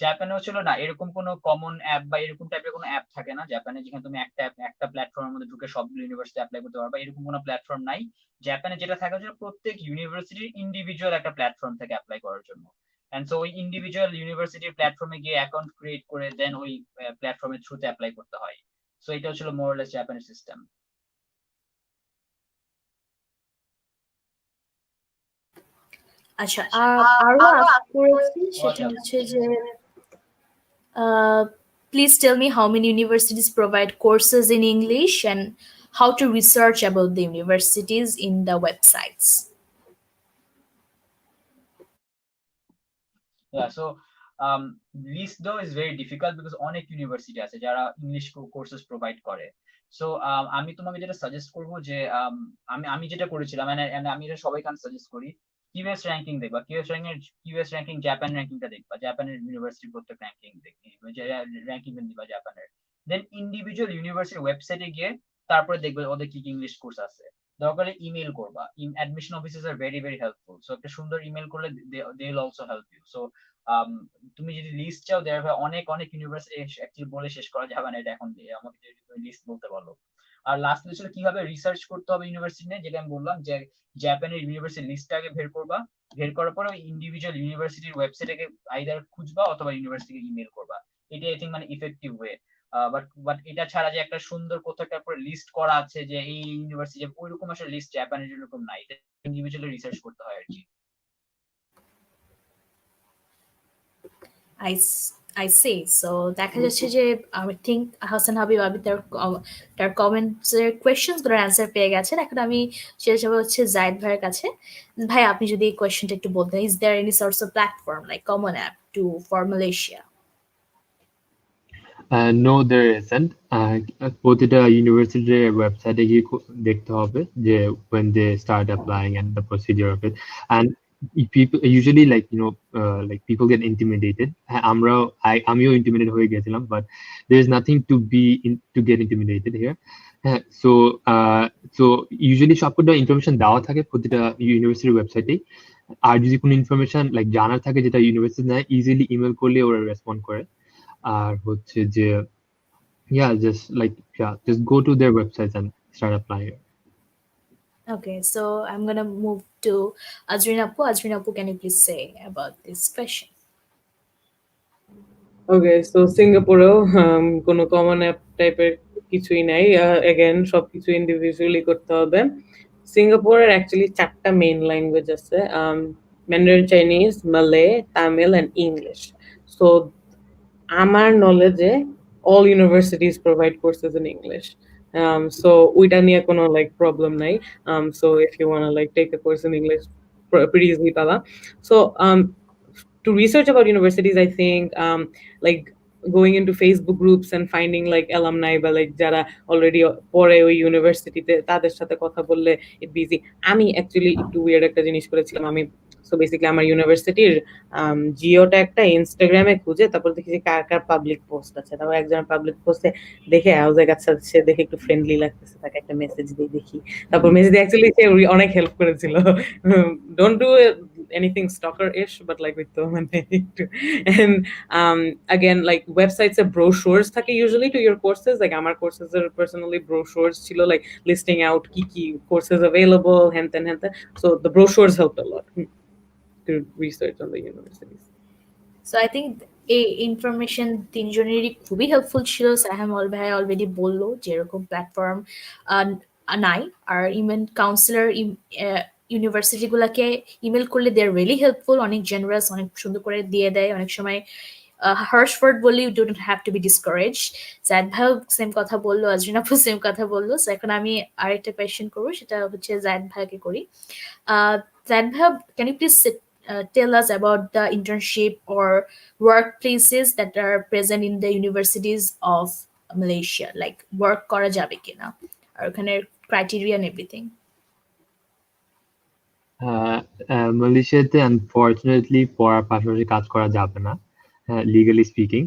E: জাপানে হচ্ছিল না এরকম কোনো কমন অ্যাপ বা এরকম টাইপের কোনো অ্যাপ থাকে না জাপানে, যেখানে তুমি একটা প্ল্যাটফর্মের মধ্যে ঢুকে সবগুলো ইউনিভার্সিটি অ্যাপ্লাই করতে পারবা, এরকম কোনো প্ল্যাটফর্ম নাই। জাপানে যেটা থাকে হচ্ছে প্রত্যেক ইউনিভার্সিটির ইন্ডিভিজুয়াল একটা প্ল্যাটফর্ম থাকে অ্যাপ্লাই করার জন্য। এন্ড সো ওই ইন্ডিভিজুয়াল ইউনিভার্সিটির প্ল্যাটফর্মে গিয়ে অ্যাকাউন্ট ক্রিয়েট করে দেন ওই প্ল্যাটফর্মের থ্রুতে অ্যাপ্লাই করতে হয়। সো এটা হচ্ছিল মোর অর লেস জাপানের সিস্টেম।
A: আচ্ছা, আরো আস্ক করেছি, সেটা হচ্ছে যে please tell me how many universities provide courses in English and how to research about the universities in the websites.
E: Yeah, so list though is very difficult because অনেক university আছে যারা English courses provide করে। So আমি তোমাকে যেটা suggest করবো যে আমি যেটা করেছিলাম, আমি এটা সবাইকে সাজেস্ট করি, কিউএস র্যাঙ্কিং দেখবা, কিউএস র্যাঙ্কিং জাপান র্যাঙ্কিংটা দেখবা, জাপানের ইউনিভার্সিটি প্রত্যেক র্যাঙ্কিং র্যাঙ্কিং দিবা জাপানের। দেন ইন্ডিভিজুয়াল ইউনিভার্সিটির ওয়েবসাইটে গিয়ে তারপরে দেখবে ওদের কি ইংলিশ কোর্স আছে। দরকার হলে ইমেল করবা, admission officers are very very helpful. So একটা সুন্দর ইমেল করলে they will also help you. So তুমি যদি লিস্ট চাও, দেয়ার অনেক ইউনিভার্সিটি অ্যাকচুয়ালি বলে শেষ করা যাবে না এটা এখন দিয়ে, আমাকে যদি তুমি লিস্ট বলতে বলো। আর লাস্ট ছিল কিভাবে রিসার্চ করতে হবে ইউনিভার্সিটি নিয়ে, যেটা আমি বললাম যে জাপানের ইউনিভার্সিটি লিস্টটা আগে বের করবা, বের করার পরে ইন্ডিভিজুয়াল ইউনিভার্সিটির ওয়েবসাইটে আইদার খুঁজবা অথবা ইউনিভার্সিটিকে ইমেল করবা। এটা আই থিঙ্ক মানে ইফেক্টিভ ওয়ে। বাট এটা ছাড়া যে একটা সুন্দর কোথাও একটা পরে লিস্ট করা আছে যে এই ইউনিভার্সিটি, ওইরকম আসলে লিস্ট জাপানের এরকম নাই, ইন্ডিভিজুয়ালি রিসার্চ করতে হয় আর কি।
A: I see. So দেখা যাচ্ছে যে I think হাসান হাবিব আবি তার কমেন্টস এর কোয়েশ্চেনস গুলোর অ্যান্সার পেয়ে গেছেন। এখন আমি সেটা যাবো হচ্ছে জায়েদ ভাইয়ের কাছে। ভাই আপনি যদি এই কোয়েশ্চেনটা একটু বলতেন, is there any sorts of platform like Common App for Malaysia?
C: No, there isn't. প্রতিটা ইউনিভার্সিটির ওয়েবসাইটে গিয়ে দেখতে হবে যে when they start applying and the procedure of it. And people usually like like people get intimidated. আমিও intimidated হয়ে গেছিলাম, but there is nothing to get intimidated here. So so usually সবকটা ইনফরমেশন দেওয়া থাকে প্রতিটা ইউনিভার্সিটির ওয়েবসাইটে। আর যদি কোনো ইনফরমেশন লাইক জানার থাকে যেটা ইউনিভার্সিটি না, ইজিলি ইমেল করলে ওরা রেসপন্ড করে। আর হচ্ছে যে just go to their websites and start applying.
A: Okay, so I'm gonna move to Azreen Appu. Azreen Appu, can you please say about this question?
D: Okay, so সিঙ্গাপুরেও কোনো common app টাইপের কিছুই নাই। এগেন সবকিছু individually করতে হবে। সিঙ্গাপুরের actually 4টা মেইন ল্যাঙ্গুয়েজ আছে, Mandarin Chinese, Malay, Tamil and English. So আমার নলেজে all universities provide courses in English. So ওইটা নিয়ে কোনো লাইক প্রবলেম নাই। So if you want to like take a course in English, pretty easily পাবা। So to research about universities, I think like going into Facebook groups and finding like alumni বা like যারা already পড়ে ওই ইউনিভার্সিটিতে তাদের সাথে কথা বললে ইট বিজি। আমি অ্যাকচুয়ালি একটু উইয়ার্ড একটা জিনিস করেছিলাম। আমি সো বেসিক্যালি আমার ইউনিভার্সিটির জিওটা একটা ইনস্টাগ্রামে খুঁজে তারপর দেখি যে কার কার পাবলিক পোস্ট আছে, তারপর একজন পাবলিক পোস্টে দেখে আচ্ছা সে দেখে একটু ফ্রেন্ডলি লাগতেছে, তাকে একটা মেসেজ দিয়ে দেখি। তারপর মেসেজ দিয়ে অ্যাকচুয়ালি সে অনেক হেল্প করেছিল। Don't do anything stalker-ish, but like with the and again like websites and brochures থাকে usually to your courses. Like আমার courses are personally brochures ছিল like listing out কি courses available, hence. So the brochures helped a lot to research on the universities.
A: So I think এই information তিনজনেরই খুবই helpful ছিল। সাহাম ভাই already বললো যে এরকম প্ল্যাটফর্ম নাই, আর ইভেন কাউন্সিলর ইউনিভার্সিটিগুলোকে ইমেল করলে দে আর রিয়েলি হেল্পফুল, অনেক জেনারাস, অনেক সুন্দর করে দিয়ে দেয়। অনেক সময় হার্শ ওয়ার্ড বললে you don't have to be discourage. Zayed ভাইও সেম কথা বললো, আজরিন আপু সেম কথা বললো। সো এখন আমি আরেকটা কোয়েশ্চেন করবো, সেটা হচ্ছে জায়দ ভাইকে করি। জায়দ ভাই, can you please tell us about the internship or workplaces that are present in the universities of Malaysia, like work করা যাবে কিনা আর ওখানে criteria and everything?
C: মালয়েশিয়াতে আনফরচুনেটলি পড়ার পাশাপাশি কাজ করা যাবে না, লিগালি স্পিকিং।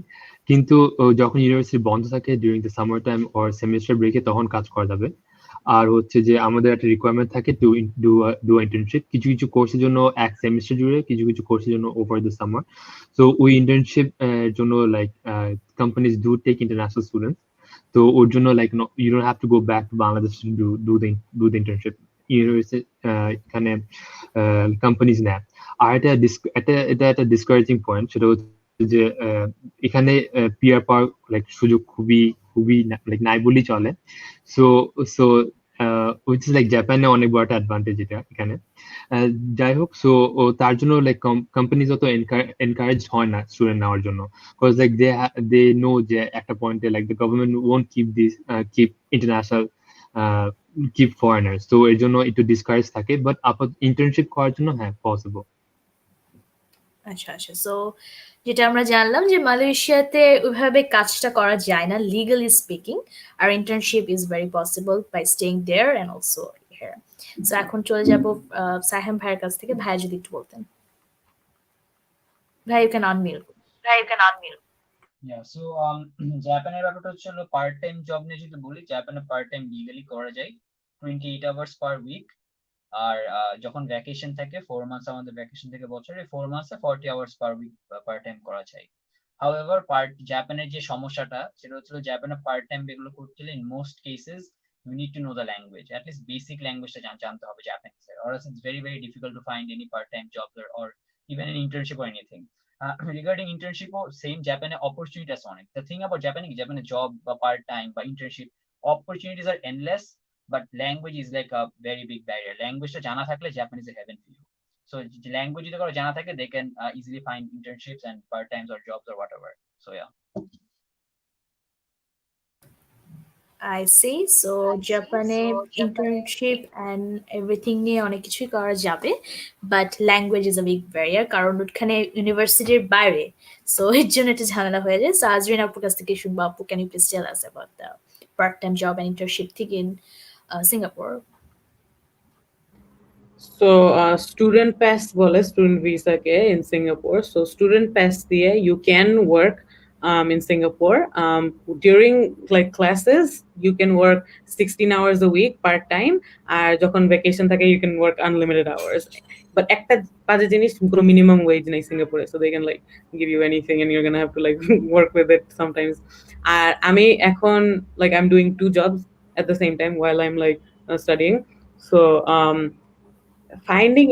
C: কিন্তু যখন ইউনিভার্সিটি বন্ধ থাকে during the summer time or semester ব্রেকে তখন কাজ করা যাবে। আর হচ্ছে যে আমাদের একটা রিকোয়ারমেন্ট থাকে টু ডু ইন্টার্নশিপ, কিছু কিছু কোর্সের জন্য এক সেমিস্টার জুড়ে, কিছু কিছু কোর্সের জন্য ওভার দ্য সামার। সো ওই ইন্টার্নশিপ জন্য like companies do take international students. তো ওর জন্য like you don't have to go back to Bangladesh to do the internship. University এখানে কোম্পানিজ নেয়। আর এটা একটা ডিসকারেজিং পয়েন্ট, সেটা হচ্ছে যে এখানে পিআর পাওয়ার লাইক সুযোগ খুবই লাইক নাই বললেই চলে। সো which is like জাপানে অনেক বড় একটা অ্যাডভান্টেজ এটা এখানে। যাই হোক, সো তার জন্য লাইক কোম্পানিজ অত এনকারেজ হয় না স্টুডেন্ট নেওয়ার জন্য, বিকজ লাইক দে নো যে একটা পয়েন্টে like the government won't keep international keep foreigners. তো এর জন্য একটু ডিসকারেজ থাকে, বাট ইন্টার্নশিপ করার জন্য হ্যাঁ পসিবল।
A: আচ্ছা, সো যেটা আমরা জানলাম যে মালয়েশিয়াতে ওইভাবে কাজটা করা যায় না লিগালি স্পিকিং, আর internship is very possible by staying there and also here. So এখন চলে যাব সাহেম ভাইয়ের কাছ থেকে। ভাই যদি একটু বলতেন। ভাই ইউ ক্যান আনমিউট।
E: সো জাপানের ব্যাপারটা হচ্ছে পার্ট টাইম জব নিয়ে যদি বলি, জাপানে পার্ট টাইম লিগালি করা যায় 28 আওয়ার্স পার উইক। আর যখন ভ্যাকেশন থাকে 4 মান্থস, আমাদের ভ্যাকেশন থেকে বছরে 4 মান্থসে 40 hours per week part time করা যায়। হাউএভার জাপানের যে সমস্যাটা সেটা হচ্ছে জাপানে পার্ট টাইম এগুলো করতে হলে in most cases you need to know the language, at least basic language টা জানতে হবে জাপানিজ এর, or else it's very very difficult to find any part time job or even an internship or anything. Regarding internship or same, Japan opportunities আছে অনেক। The thing about Japan job বা part time বা internship opportunities are endless, but language is like a very big barrier. Language টা জানা থাকলে Japan is a heaven for you. So language যদি কারো জানা থাকে, they can easily find internships and part times or jobs or whatever. So yeah.
A: I see. So জাপানে internship and everything নিয়ে অনেক কিছুই করা যাবে, but language is a big barrier, কারণ ওখানে ইউনিভার্সিটির বাইরে, সো এর জন্য এটা ঝামেলা হয়ে যায়। সো আজরিন আপুর কাছ থেকে শুনবো। আপু, can you please tell us about the part-time job and internship thing in Singapore?
D: So student pass বলে student visa K in Singapore. So student pass দিয়ে you can work in Singapore. During like classes, you can work 16 hours a week part time. আর যখন vacation থাকে, you can work unlimited hours. But একটা বাজে জিনিস, কোনো minimum wage নেই সিঙ্গাপুরে, so they can like give you anything and you're gonna have to like work with it sometimes. আর আমি এখন like I'm doing 2 jobs at the same time while I'm like studying. So finding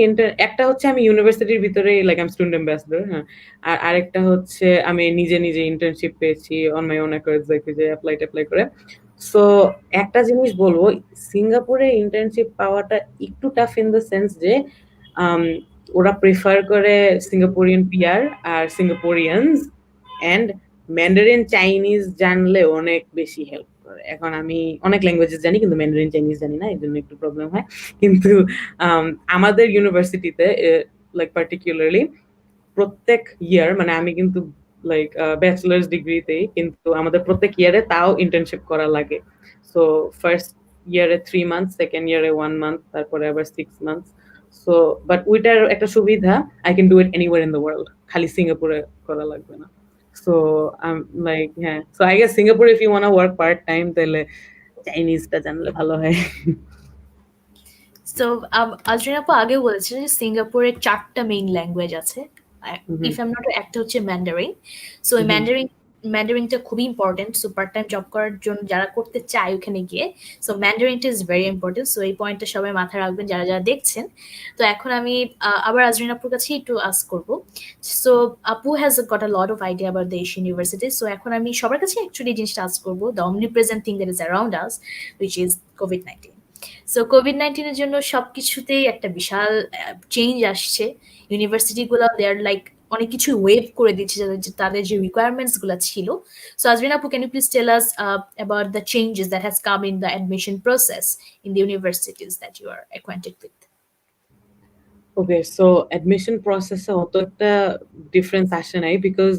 D: একটা হচ্ছে আমি ইউনিভার্সিটির ভিতরে like I am student ambassador, হ্যাঁ, আর আরেকটা হচ্ছে আমি নিজে নিজে ইন্টার্নশিপ পেয়েছি on my own accords, like যে অ্যাপ্লাই করে। সো একটা জিনিস বলবো, সিঙ্গাপুরে ইন্টার্নশিপ পাওয়াটা একটু টাফ ইন দ্য সেন্স যে ওরা প্রেফার করে সিঙ্গাপুরিয়ান পিআর আর সিঙ্গাপুরিয়ানস, অ্যান্ড ম্যান্ডারিন চাইনিজ জানলে অনেক বেশি হেল্প করে। এখন আমি অনেক ল্যাঙ্গুয়েজেস জানি কিন্তু ম্যান্ডারিন চাইনিজ জানি না, এই জন্য একটু প্রবলেম হয়। কিন্তু আমাদের ইউনিভার্সিটিতে লাইক পার্টিকুলারলি প্রত্যেক ইয়ার, মানে আমি কিন্তু লাইক ব্যাচেলার্স ডিগ্রিতেই, কিন্তু আমাদের প্রত্যেক ইয়ারে তাও ইন্টার্নশিপ করা লাগে। সো ফার্স্ট ইয়ারে 3 months, সেকেন্ড ইয়ারে 1 month, তারপরে আবার 6 months। সো বাট ওইটার একটা সুবিধা, I can do it anywhere in the world, খালি সিঙ্গাপুরে করা লাগবে না। So I'm like, yeah. So I guess Singapore, if you want to work part time, তাহলে চাইনিজটা জানলে ভালো হয়।
A: সো আজরিন আপু আগে বলেছে যে সিঙ্গাপুরে 4টা মেইন ল্যাঙ্গুয়েজ আছে, ইফ আই এম নট, একটা হচ্ছে ম্যান্ডারিন। সো এই ম্যান্ডারিনটা খুবই important. So part time job করার জন্য যারা করতে চায় ওখানে গিয়ে, সো ম্যান্ডারিনটা ইজ ভেরি ইম্পর্টেন্ট। সো এই পয়েন্টটা সবাই মাথায় রাখবেন যারা যারা দেখছেন। তো এখন আমি আবার আজরিন আপুর কাছে একটু আস্ক করবো। সো আপু has got a lot of idea about the Asian university. So এখন আমি সবার কাছে অ্যাকচুয়ালি জিনিসটা আস্ক করবো, the অমনিপ্রেজেন্ট thing that is around us, which is COVID-19. So COVID-19 জন্য সবকিছুতেই একটা বিশাল চেঞ্জ আসছে। ইউনিভার্সিটিগুলো দে আর লাইক অনেক কিছু ওয়েভ করে দিচ্ছে তাদের যে রিকোয়ারমেন্টস গুলো ছিল। সো আজরিন আপু, can you please tell us about the changes that has come in the admission process in the universities that you are acquainted with?
D: Okay, so admission process অত একটা ডিফারেন্স আসে নাই, because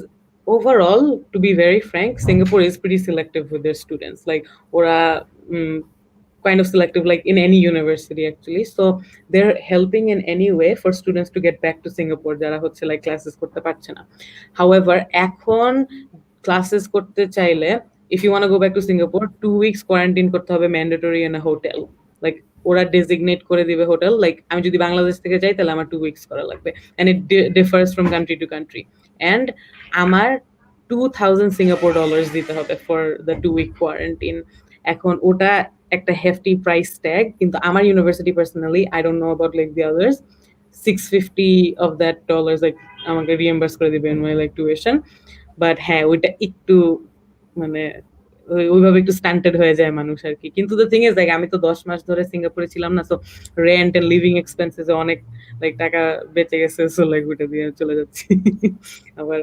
D: overall, to be very frank, Singapore is pretty selective with their students. Like, ওরা kind of selective, like in any university actually. So they're helping in any way for students to get back to Singapore যারা হচ্ছে like classes করতে পারছে না। However, এখন classes করতে চাইলে, if you want to go back to Singapore, 2 weeks quarantine করতে হবে mandatory in a hotel. Like ওরা ডেজিগনেট করে দিবে হোটেল, লাইক আমি যদি বাংলাদেশ থেকে যাই তাহলে আমার 2 weeks করা লাগবে, and it differs from country to country, and আমার 2000 সিঙ্গাপুর ডলার্স দিতে হবে for the 2-week quarantine। এখন ওটা একটা হেফটি প্রাইস ট্যাগ, কিন্তু আমার university personally, I don't know about like the others, $650 of that dollars like আমাকে রিএম্বার্স করে দিবে in my like tuition। But হ্যাঁ, ওইটা একটু মানে ওইভাবে একটু স্ট্যান্ডার্ড হয়ে যায় মানুষ আর কি। কিন্তু দ্য থিং ইজ লাইক আমি তো 10 মাস ধরে সিঙ্গাপুরে ছিলাম না, so rent and living expenses অনেক লাইক টাকা বেঁচে গেছে, সো লাইক ওইটা দিয়ে চলে যাচ্ছি আবার।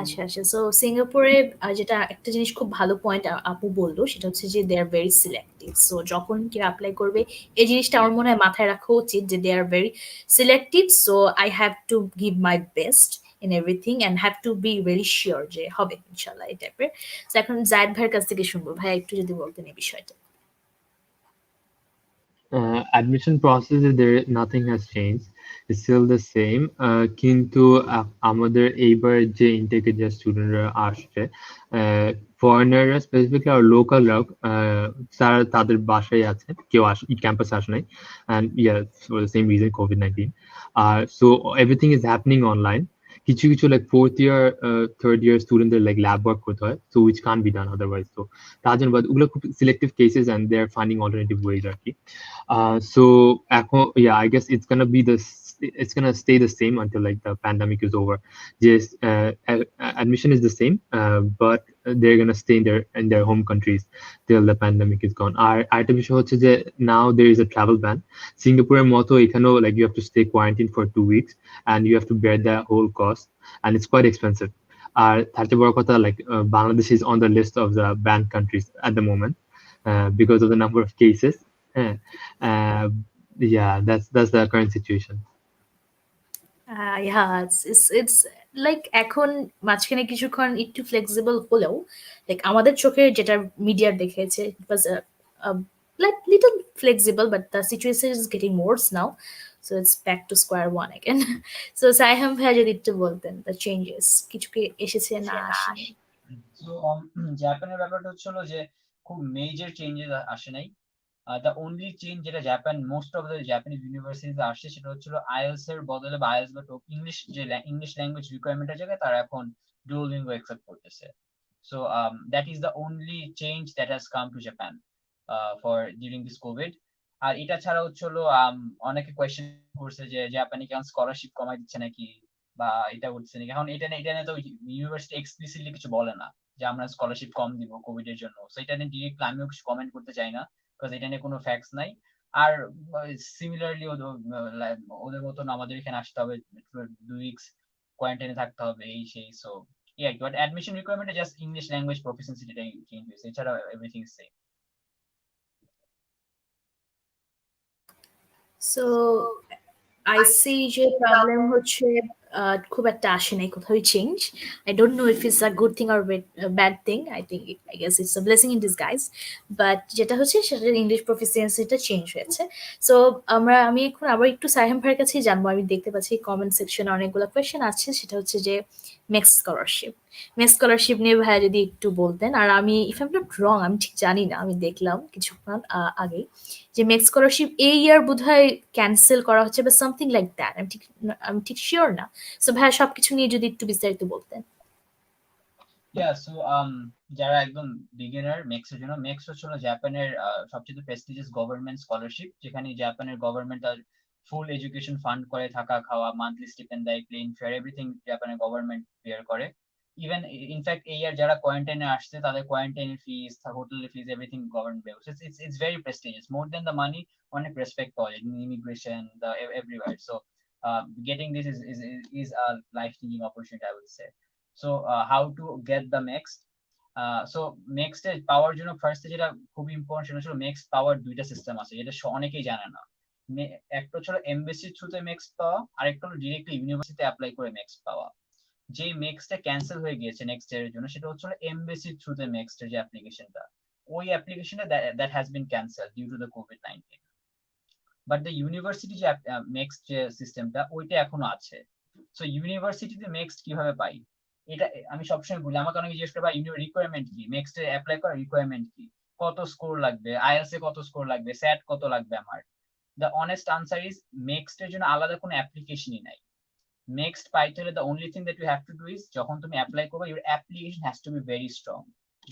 A: আচ্ছা আচ্ছা। সো সিঙ্গাপুরে যেটা একটা জিনিস খুব ভালো পয়েন্ট আপু বললো, সেটা হচ্ছে যে they are very selective. So যখন কেউ অ্যাপ্লাই করবে, এই জিনিসটা আমার মনে হয় মাথায় রাখা উচিত যে they are very selective. So I have to give my best in everything and have to be very sure যে হবে ইনশাল্লাহ এই টাইপের। সো এখন জায়েদ ভাইয়ের কাছ থেকে শুনবো। ভাই একটু যদি বলতেন এই বিষয়টা।
C: Admission process, there nothing has changed. It's still the same. কিন্তু আমাদের এইবার যে ইনটেকে যে স্টুডেন্টরা আসছে, ফরেনাররা স্পেসিফিকলি আর লোকালরা, তারা তাদের বাসায় আছে, কেউ ক্যাম্পাসে আসে নাই, and yeah, for the same reason, COVID-19. So everything is happening online. কিছু কিছু like 4th year, 3rd year স্টুডেন্টদের like lab work করতে হয়, so which can't be done otherwise. So তার জন্য ওগুলো খুব selective cases and they're finding alternative ways আর কি। So এখন, yeah, I guess it's gonna stay the same until like the pandemic is over. Just admission is the same, but they're gonna stay in their home countries till the pandemic is gone. আরেকটা বিষয় হচ্ছে যে now there is a travel ban. সিঙ্গাপুরের মতো এখানেও like you have to stay quarantined for 2 weeks and you have to bear the whole cost, and it's quite expensive. আর তার চেয়ে বড় কথা, like Bangladesh is on the list of the banned countries at the moment because of the number of cases. Yeah, that's the current situation.
A: Yeah, it's like এখন মাঝখানে কিছুক্ষণ একটু flexible হলেও like আমাদের চোখে যেটা মিডিয়া দেখেছে, it was a like little flexible, but the situation is getting worse now, so it's back to square one again. So Saiham ভাইয়া যদি একটু বলতেন the changes কিছু কি এসেছে না আসেনি।
E: সো জাপানের ব্যাপারটা হচ্ছে হলো যে খুব মেজর চেঞ্জেস আসে নাই। দ্য অনলি চেঞ্জ যেটা Japan most of the Japanese ইউনিভার্সিটিতে আসছে সেটা হচ্ছিল আইএলস এর বদলে বা আইএলস বা ইংলিশ যে ইংলিশ ল্যাঙ্গুয়েজ রিকোয়ারমেন্টের জায়গায় তারা এখন ডুওলিঙ্গো অ্যাকসেপ্ট করতেছে। So that is the only change that has come to Japan for during this COVID. আর এটা ছাড়া হচ্ছে হলো অনেকে কোয়েশ্চেন করছে যে জাপানি কেন স্কলারশিপ কমাই দিচ্ছে নাকি বা এটা করছে নাকি। এখন এটা নিয়ে তো ইউনিভার্সিটি এক্সপ্লিসিটলি কিছু বলে না যে আমরা স্কলারশিপ কম দিব কোভিড এর জন্য। সো এটা নিয়ে ডিরেক্টলি আমিও কিছু কমেন্ট করতে চাই না, বিকজ এটা নিয়ে কোনো ফ্যাক্টস নাই। আর সিমিলারলি ওদের মতন আমাদের এখানে আসতে হবে, 2 উইকস কোয়ারেন্টাইনে থাকতে হবে, এই সেই। So yeah, but admission requirement is just English language proficiency যেটাই change হয়েছে, এছাড়া everything is same.
A: So I see যে প্রবলেম হচ্ছে খুব একটা আসে নাই কোথাও change. I don't know if it's a good thing or bad thing. I guess it's a blessing in disguise. But যেটা হচ্ছে সেটা ইংলিশ প্রফিসিয়েন্সিটা চেঞ্জ হয়েছে। সো আমি এখন আবার একটু সাইহাম ভাইয়ের কাছেই জানবো। আমি দেখতে পাচ্ছি কমেন্ট সেকশনে অনেকগুলো কোয়েশ্চেন আছে, সেটা হচ্ছে যে মেক্স স্কলারশিপ নিয়ে ভাইয়া যদি একটু বলতেন। আর আমি ইফ আই এম নট রং, আমি ঠিক জানি না, আমি দেখলাম কিছুক্ষণ আগেই যে মেক্স স্কলারশিপ এই ইয়ার বোধহয় ক্যান্সেল করা হচ্ছে বা সামথিং লাইক দ্যাট। আমি ঠিক শিওর না। সো ভাইয়া সবকিছু নিয়ে যদি একটু বিস্তারিত বলতেন।
E: সো যারা একদম বিগিনার মেক্স এর জন্য, মেক্স হচ্ছে জাপানের সবচেয়ে প্রেস্টিজিয়াস গভর্নমেন্ট স্কলারশিপ, যেখানে জাপানের গভর্নমেন্ট তার ফুল এডুকেশন ফান্ড করে, থাকা খাওয়া মান্থলি স্টিপেন্ড দেয়, প্লেন ফেয়ার এভরিথিং জাপানের গভর্নমেন্ট বেয়ার করে। ইভেন ইনফ্যাক্ট এই ইয়ার যারা কোয়ারেন্টাইনে আসছে তাদের কোয়ারেন্টাইনের ফিস, হোটেলের fees, everything government bear. It's very prestigious, more than the money. অনেক রেসপেক্ট পাওয়া যায় immigration, the everywhere. So getting this is a life changing opportunity, I would say. So how to get the next? So next পাওয়ার জন্য first যেটা খুব important সেটা হলো next পাওয়ার দুইটা system আছে, যেটা অনেকেই জানে না। একটা হচ্ছে এমবেসির থ্রুতে নেক্সট পাওয়া, আর একটা হলো ডিরেক্টলি ইউনিভার্সিটিতে অ্যাপ্লাই করে নেক্সট পাওয়া। যে নেক্সটটা ক্যান্সেল হয়ে গিয়েছে নেক্সট ইয়ারের জন্য, সেটা হচ্ছে এমবেসির থ্রুতে নেক্সট এর যে অ্যাপ্লিকেশনটা, ওই অ্যাপ্লিকেশনটা that has been cancel due to the কোভিড-19। বাট দ্য ইউনিভার্সিটি যে নেক্সট যে সিস্টেমটা ওইটা এখনো আছে। সো ইউনিভার্সিটিতে নেক্সট কিভাবে পাই, এটা আমি সবসময় বলি। আমাকে অনেকে জিজ্ঞেস করে ভাই রিকোয়ারমেন্ট কি, নেক্সট অ্যাপ্লাই করার রিকোয়ারমেন্ট কি, কত স্কোর লাগবে, আইএলটিএস এ কত স্কোর লাগবে, স্যাট কত লাগবে আমার। The honest answer is MEXT এর জন্য আলাদা কোনো অ্যাপ্লিকেশনই নাই। নেক্সট পাইতে হলে the only thing that you have to do is, যখন তুমি অ্যাপ্লাই করবে, your application has to be very strong.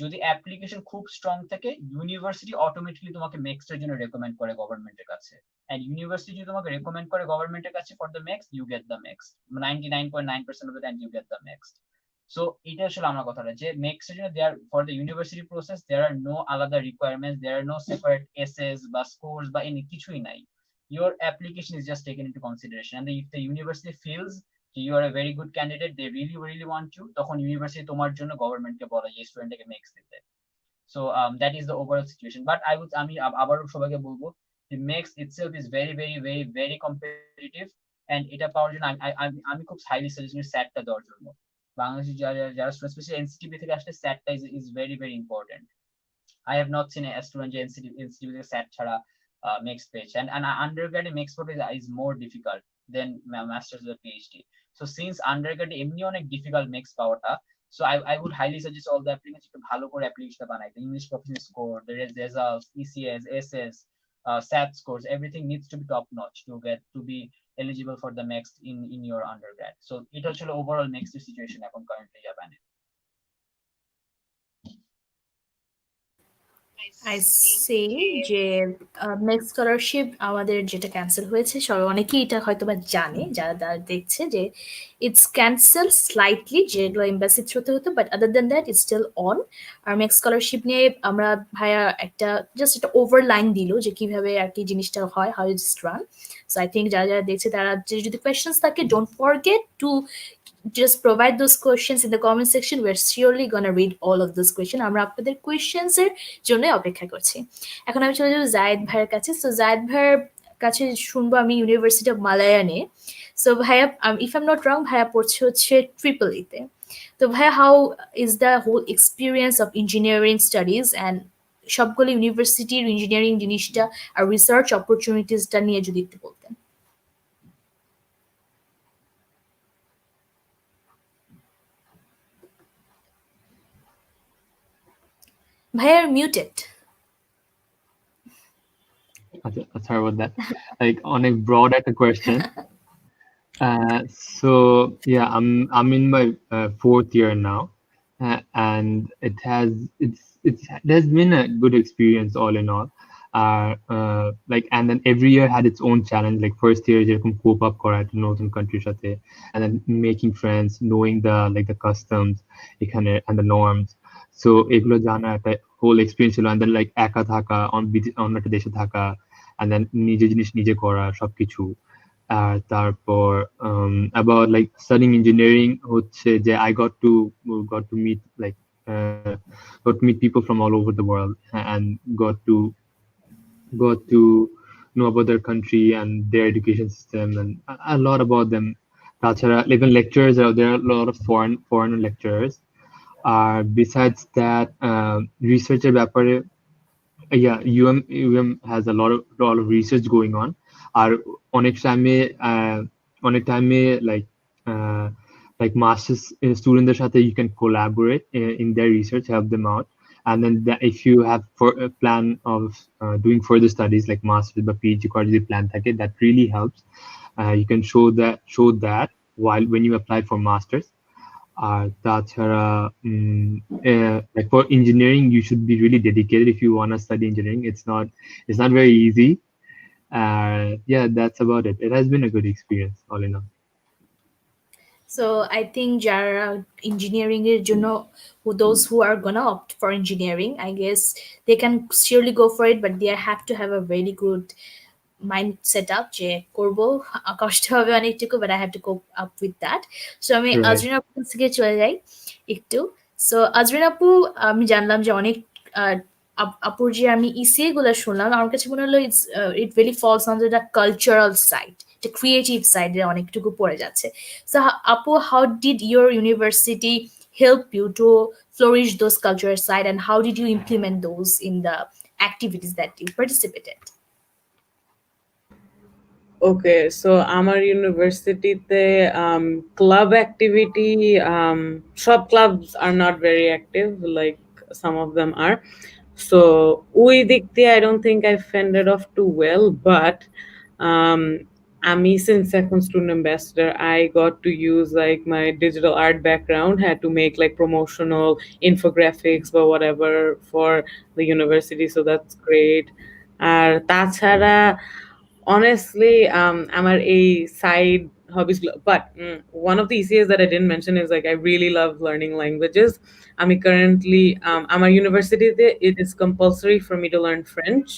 E: যদি অ্যাপ্লিকেশন খুব স্ট্রং থাকে, ইউনিভার্সিটি অটোমেটিকলি তোমাকে নেক্সট এর জন্য রেকমেন্ড করে গভর্নমেন্টের কাছে। এন্ড ইউনিভার্সিটি যদি তোমাকে রেকমেন্ড করে গভর্নমেন্টের কাছে for the MEXT, you get the MEXT 99.9% of the time you get the MEXT. So এটা আসলে আমার কথাটা, যে নেক্সট এর জন্য there for the university process there are no আলাদা requirements, there are no separate SS বা স্কোরস বা এনি কিছুই নাই। Your application is just taken into consideration, and if the university feels you are a very good candidate, they really want you, তখন university তোমার জন্য গভর্নমেন্টকে বলে যে স্টুডেন্টকে নেক্সট দিতে। So that is the overall situation. But আমি আবারও সবাইকে বলবো যে MEXT itself is very competitive, and এটা পাওয়ার জন্য আমি খুব হাইলি সাজেস্ট করি স্যাটটা দেওয়ার জন্য। বাংলাদেশি যারা স্টুডেন্ট স্পেশালি এনসিটিভি থেকে আসলে স্যাটটা is very important. I have not seen a student যে NCTB থেকে SAT ছাড়া next page, and undergrad next page is more difficult than masters or PhD. So since undergrad এমনি অনেক difficult next পাওয়াটা, so I would highly suggest all the applicants একটু ভালো করে অ্যাপ্লিকেশনটা বানাইতে। English proficiency score, the results, ECS, SS, SAT scores, everything needs to be top notch to be eligible for the next in your undergrad. So এটা হচ্ছে overall next situation এখন currently জাপানে।
A: I C যে next scholarship আমাদের যেটা cancel হয়েছে, সবাই অনেকেই এটা হয়তো বা জানে যারা দেখছে, যে ইটস ক্যান্সেল স্লাইটলি, যেগুলো এম্বাসি থ্রুতে হতো, but other then that it's still on. আর নেক্সট স্কলারশিপ নিয়ে আমরা ভাইয়া জাস্ট একটা ওভারলাইন দিল যে কিভাবে আর কি জিনিসটা হয়, how it's run. So I think যারা দেখছে তারা যদি কোয়েশ্চেন্স থাকে, don't forget to just provide those questions in the comment section. We're surely gonna read all of those questions. আমরা আপনাদের questions এর জন্য অপেক্ষা করছি। এখন আমি চলে যাবো জায়েদ ভাইয়ের কাছে। সো জায়েদ ভাইয়ের কাছে শুনবো আমি ইউনিভার্সিটি অফ মালায়া নিয়ে। সো ভাইয়া, if I am not wrong, ভাইয়া পড়ছে হচ্ছে ট্রিপল তে। তো ভাইয়া, how is the whole experience of engineering studies, and সবগুলো ইউনিভার্সিটির ইঞ্জিনিয়ারিং জিনিসটা আর রিসার্চ অপরচুনিটিসটা নিয়ে যদি একটু বলতেন। ভাইয়া muted.
C: Sorry about that. Like on a broad at a question. So yeah, I'm in my fourth year now, and it has been a good experience all in all. Like and then every year had its own challenge. Like first year, যেরকম cope up করা একটা নতুন countryর সাথে, and then making friends, knowing the customs এখানে and the norms. So এগুলো জানা একটা whole experience ছিল, and then like একা থাকা অন্য একটা দেশে থাকা, and then নিজে জিনিস নিজে করা সবকিছু। আর তারপর about like studying engineering হচ্ছে যে I got to meet people from all over the world, and got to know about their country and their education system and a lot about them. তাছাড়া even lecturers, there are a lot of foreign lecturers. Besides that, researcher ব্যাপারে, yeah, UM has a lot of research going on. আর অনেক টাইমে like masters students সাথে you can collaborate in their research, help them out, and then if you have a plan of doing further studies like masters বা PhD করার যদি plan থাকে, that really helps. You can show that while when you apply for masters. তাছাড়া like for engineering you should be really dedicated if you want to study engineering. It's not very easy. Yeah, that's about it. It has been a good experience all in all.
A: So I think যারা engineering এর জন্য, those who are gonna opt for engineering, I guess they can surely go for it, but they have to have a very good mind set up যে করব, কষ্ট হবে অনেকটুকু, but I have to cope up with that. So আমি
C: Right.
A: Azrin আপুর থেকে চলে যাই একটু। So আজরিন আপু, আমি জানলাম যে অনেক আপুর যে আমি ইসিএ গুলো শুনলাম, আমার কাছে মনে হলো it really falls under the cultural side, the creative side এর অনেকটুকু পড়ে যাচ্ছে। So আপু, how did your university help you to flourish those cultural side, and how did you implement those in the activities that you participated?
D: Okay, so আমার ইউনিভার্সিটিতে club activity, সব clubs are not very active, like some of them are. So ওই দিক দিয়ে I don't think I fended off too well, but আমি since এখন student ambassador, I got to use like my digital art background, had to make like promotional infographics or whatever for the university, so that's great. আর তাছাড়া honestly, আমার এই side hobbies, but one of the ECAs that I didn't mention is like I really love learning languages. আমি currently আমার university-তে it is compulsory for me to learn French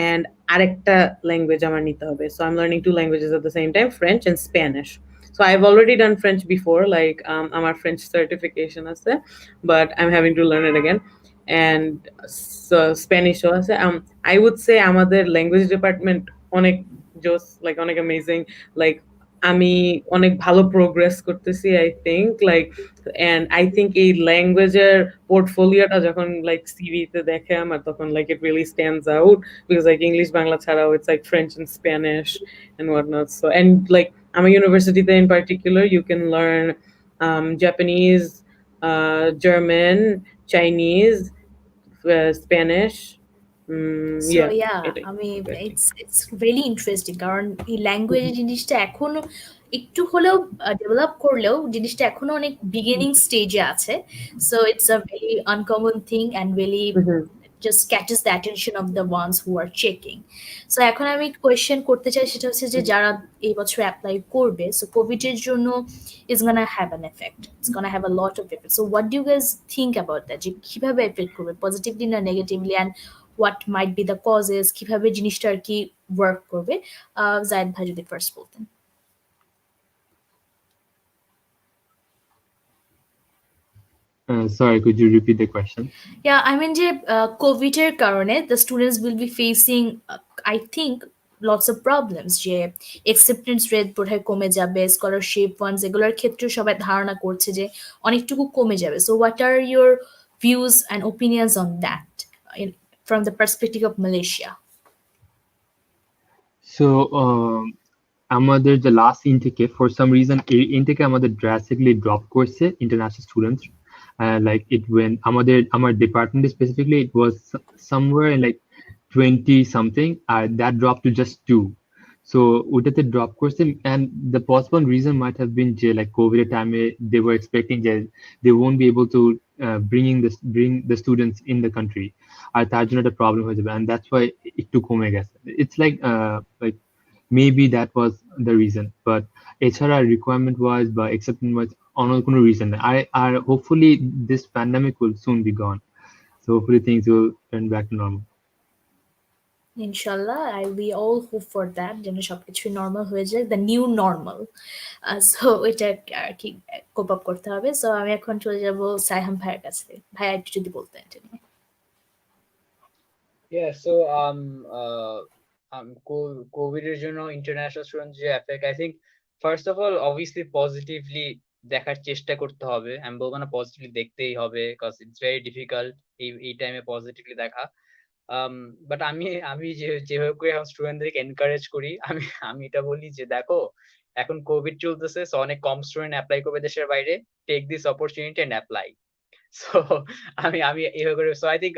D: and আরেকটা language আমার নিতে হবে. So I'm learning 2 languages at the same time, French and Spanish. So I've already done French before, like আমার French certification আছে, but I'm having to learn it again. And so Spanish আছে. I would say আমাদের language department অনেক জোস, like অনেক amazing, like আমি অনেক ভালো প্রোগ্রেস করতেছি I think, like, and I think এই ল্যাঙ্গুয়েজের পোর্টফোলিওটা যখন like CV তে দেখে আমার, তখন like it really stands out, because like English Bangla ছাড়াও it's like French and Spanish and whatnot. So, and like আমার ইউনিভার্সিটিতে in particular you can learn Japanese, German, Chinese, Spanish.
A: So yeah,
D: এটাই।
A: I mean it's really interesting, কারণ এই language জিনিসটা এখনো একটু হলেও ডেভেলপ করলেও জিনিসটা এখনো অনেক বিগিনিং স্টেজে আছে। So it's a very uncommon thing and really just catches the attention of the ones who are checking. So এখন আমি কোয়েশ্চেন করতে চাই, সেটা হচ্ছে যে যারা এই বছর অ্যাপ্লাই করবে, so কোভিড এর জন্য is gonna have an effect, it's gonna have a lot of effect. So what do you guys think about that, যে কিভাবে এফেক্ট করবে, পজিটিভলি না negatively, and what might be the causes, কিভাবে জিনিসটা আর কি work করবে? জায়েদ ভাই যদি ফার্স্ট বলতেন।
C: Sorry, could you repeat the question?
A: Yeah, I mean যে কোভিড এর কারণে the students will be facing I think lots of problems, যে acceptance rate বোধহয় কমে যাবে, স্কলারশিপ ফান্ডস এগুলোর ক্ষেত্রে সবাই ধারণা করছে যে অনেকটুকু কমে যাবে। So what are your views and opinions on that from the perspective of Malaysia?
C: So আমাদের যে লাস্ট ইনটেকে ফর সাম রিজন এই ইনটেকে আমাদের ড্রাস্টিকলি ড্রপ করছে international students like it when আমার ডিপার্টমেন্টে specifically it was somewhere like 20 something আর that drop to just 2 so ওটাতে ড্রপ করছে and the possible reason might have been যে like covid টাইমে they were expecting that they won't be able to bring the students in the country আর তার জন্য একটা problem হয়ে যাবে and that's why একটু কমে গেছে it's like maybe that was the reason but এছাড়া requirement wise বা acceptance wise অন্য কোনো reason নেই আর hopefully this pandemic will soon be gone so hopefully things will turn back to normal.
A: Inshallah, we all hope for that যেন সবকিছু normal হয়ে যায়, the new normal. So এটা আর কি কোপ আপ করতে হবে। সো আমি এখন চলে যাব সাইহাম ভাইয়ের কাছে। ভাই একটু যদি বলতেন এটা নিয়ে।
E: Yeah, so COVID এর জন্য ইন্টারন্যাশনাল স্টুডেন্ট যে effect, I think first of all obviously positively দেখার চেষ্টা করতে হবে। আমি বলবো না পজিটিভলি দেখতেই হবে, বিকজ ইটস ভেরি ডিফিকাল্ট এই টাইমে পজিটিভলি দেখা। বাট আমি যেভাবে করে এখন স্টুডেন্টদেরকে এনকারেজ করি, আমি এটা বলি যে দেখো এখন কোভিড চলতেছে, সো অনেক কম স্টুডেন্ট অ্যাপ্লাই করবে দেশের বাইরে, take this opportunity and apply. So আমি এইভাবে করে, so I think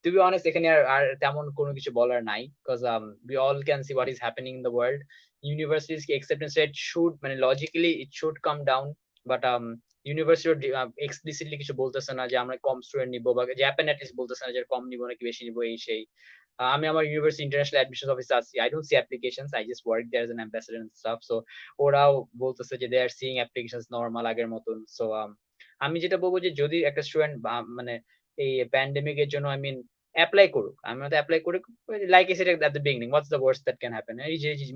E: to be honest এখানে আর তেমন কোনো কিছু বলার নাই, because we all can see what is happening in the world. Universities ki acceptance rate should মানে logically it should come down, but university explicitly কিছু বলতেছে না যে আমরা কম স্টুডেন্ট নিবো, বা জাপান অ্যাট লিস্ট বলতেছে না যে কম নিবো নাকি বেশি নিবো এই সেই। আমি আমার ইউনিভার্সিটি ইন্টারন্যাশনাল অ্যাডমিশন অফিসে আছি, I don't see applications, I just work there as an ambassador and stuff. So ওরাও বলতেছে যে they are seeing applications normal আগের মতন। সো আমি যেটা বলবো যে যদি একটা স্টুডেন্ট মানে এই প্যান্ডেমিক এর জন্য আই মিন অ্যাপ্লাই করুক, আমি হয়তো অ্যাপ্লাই করে like I said at the beginning, what's the worst that can happen,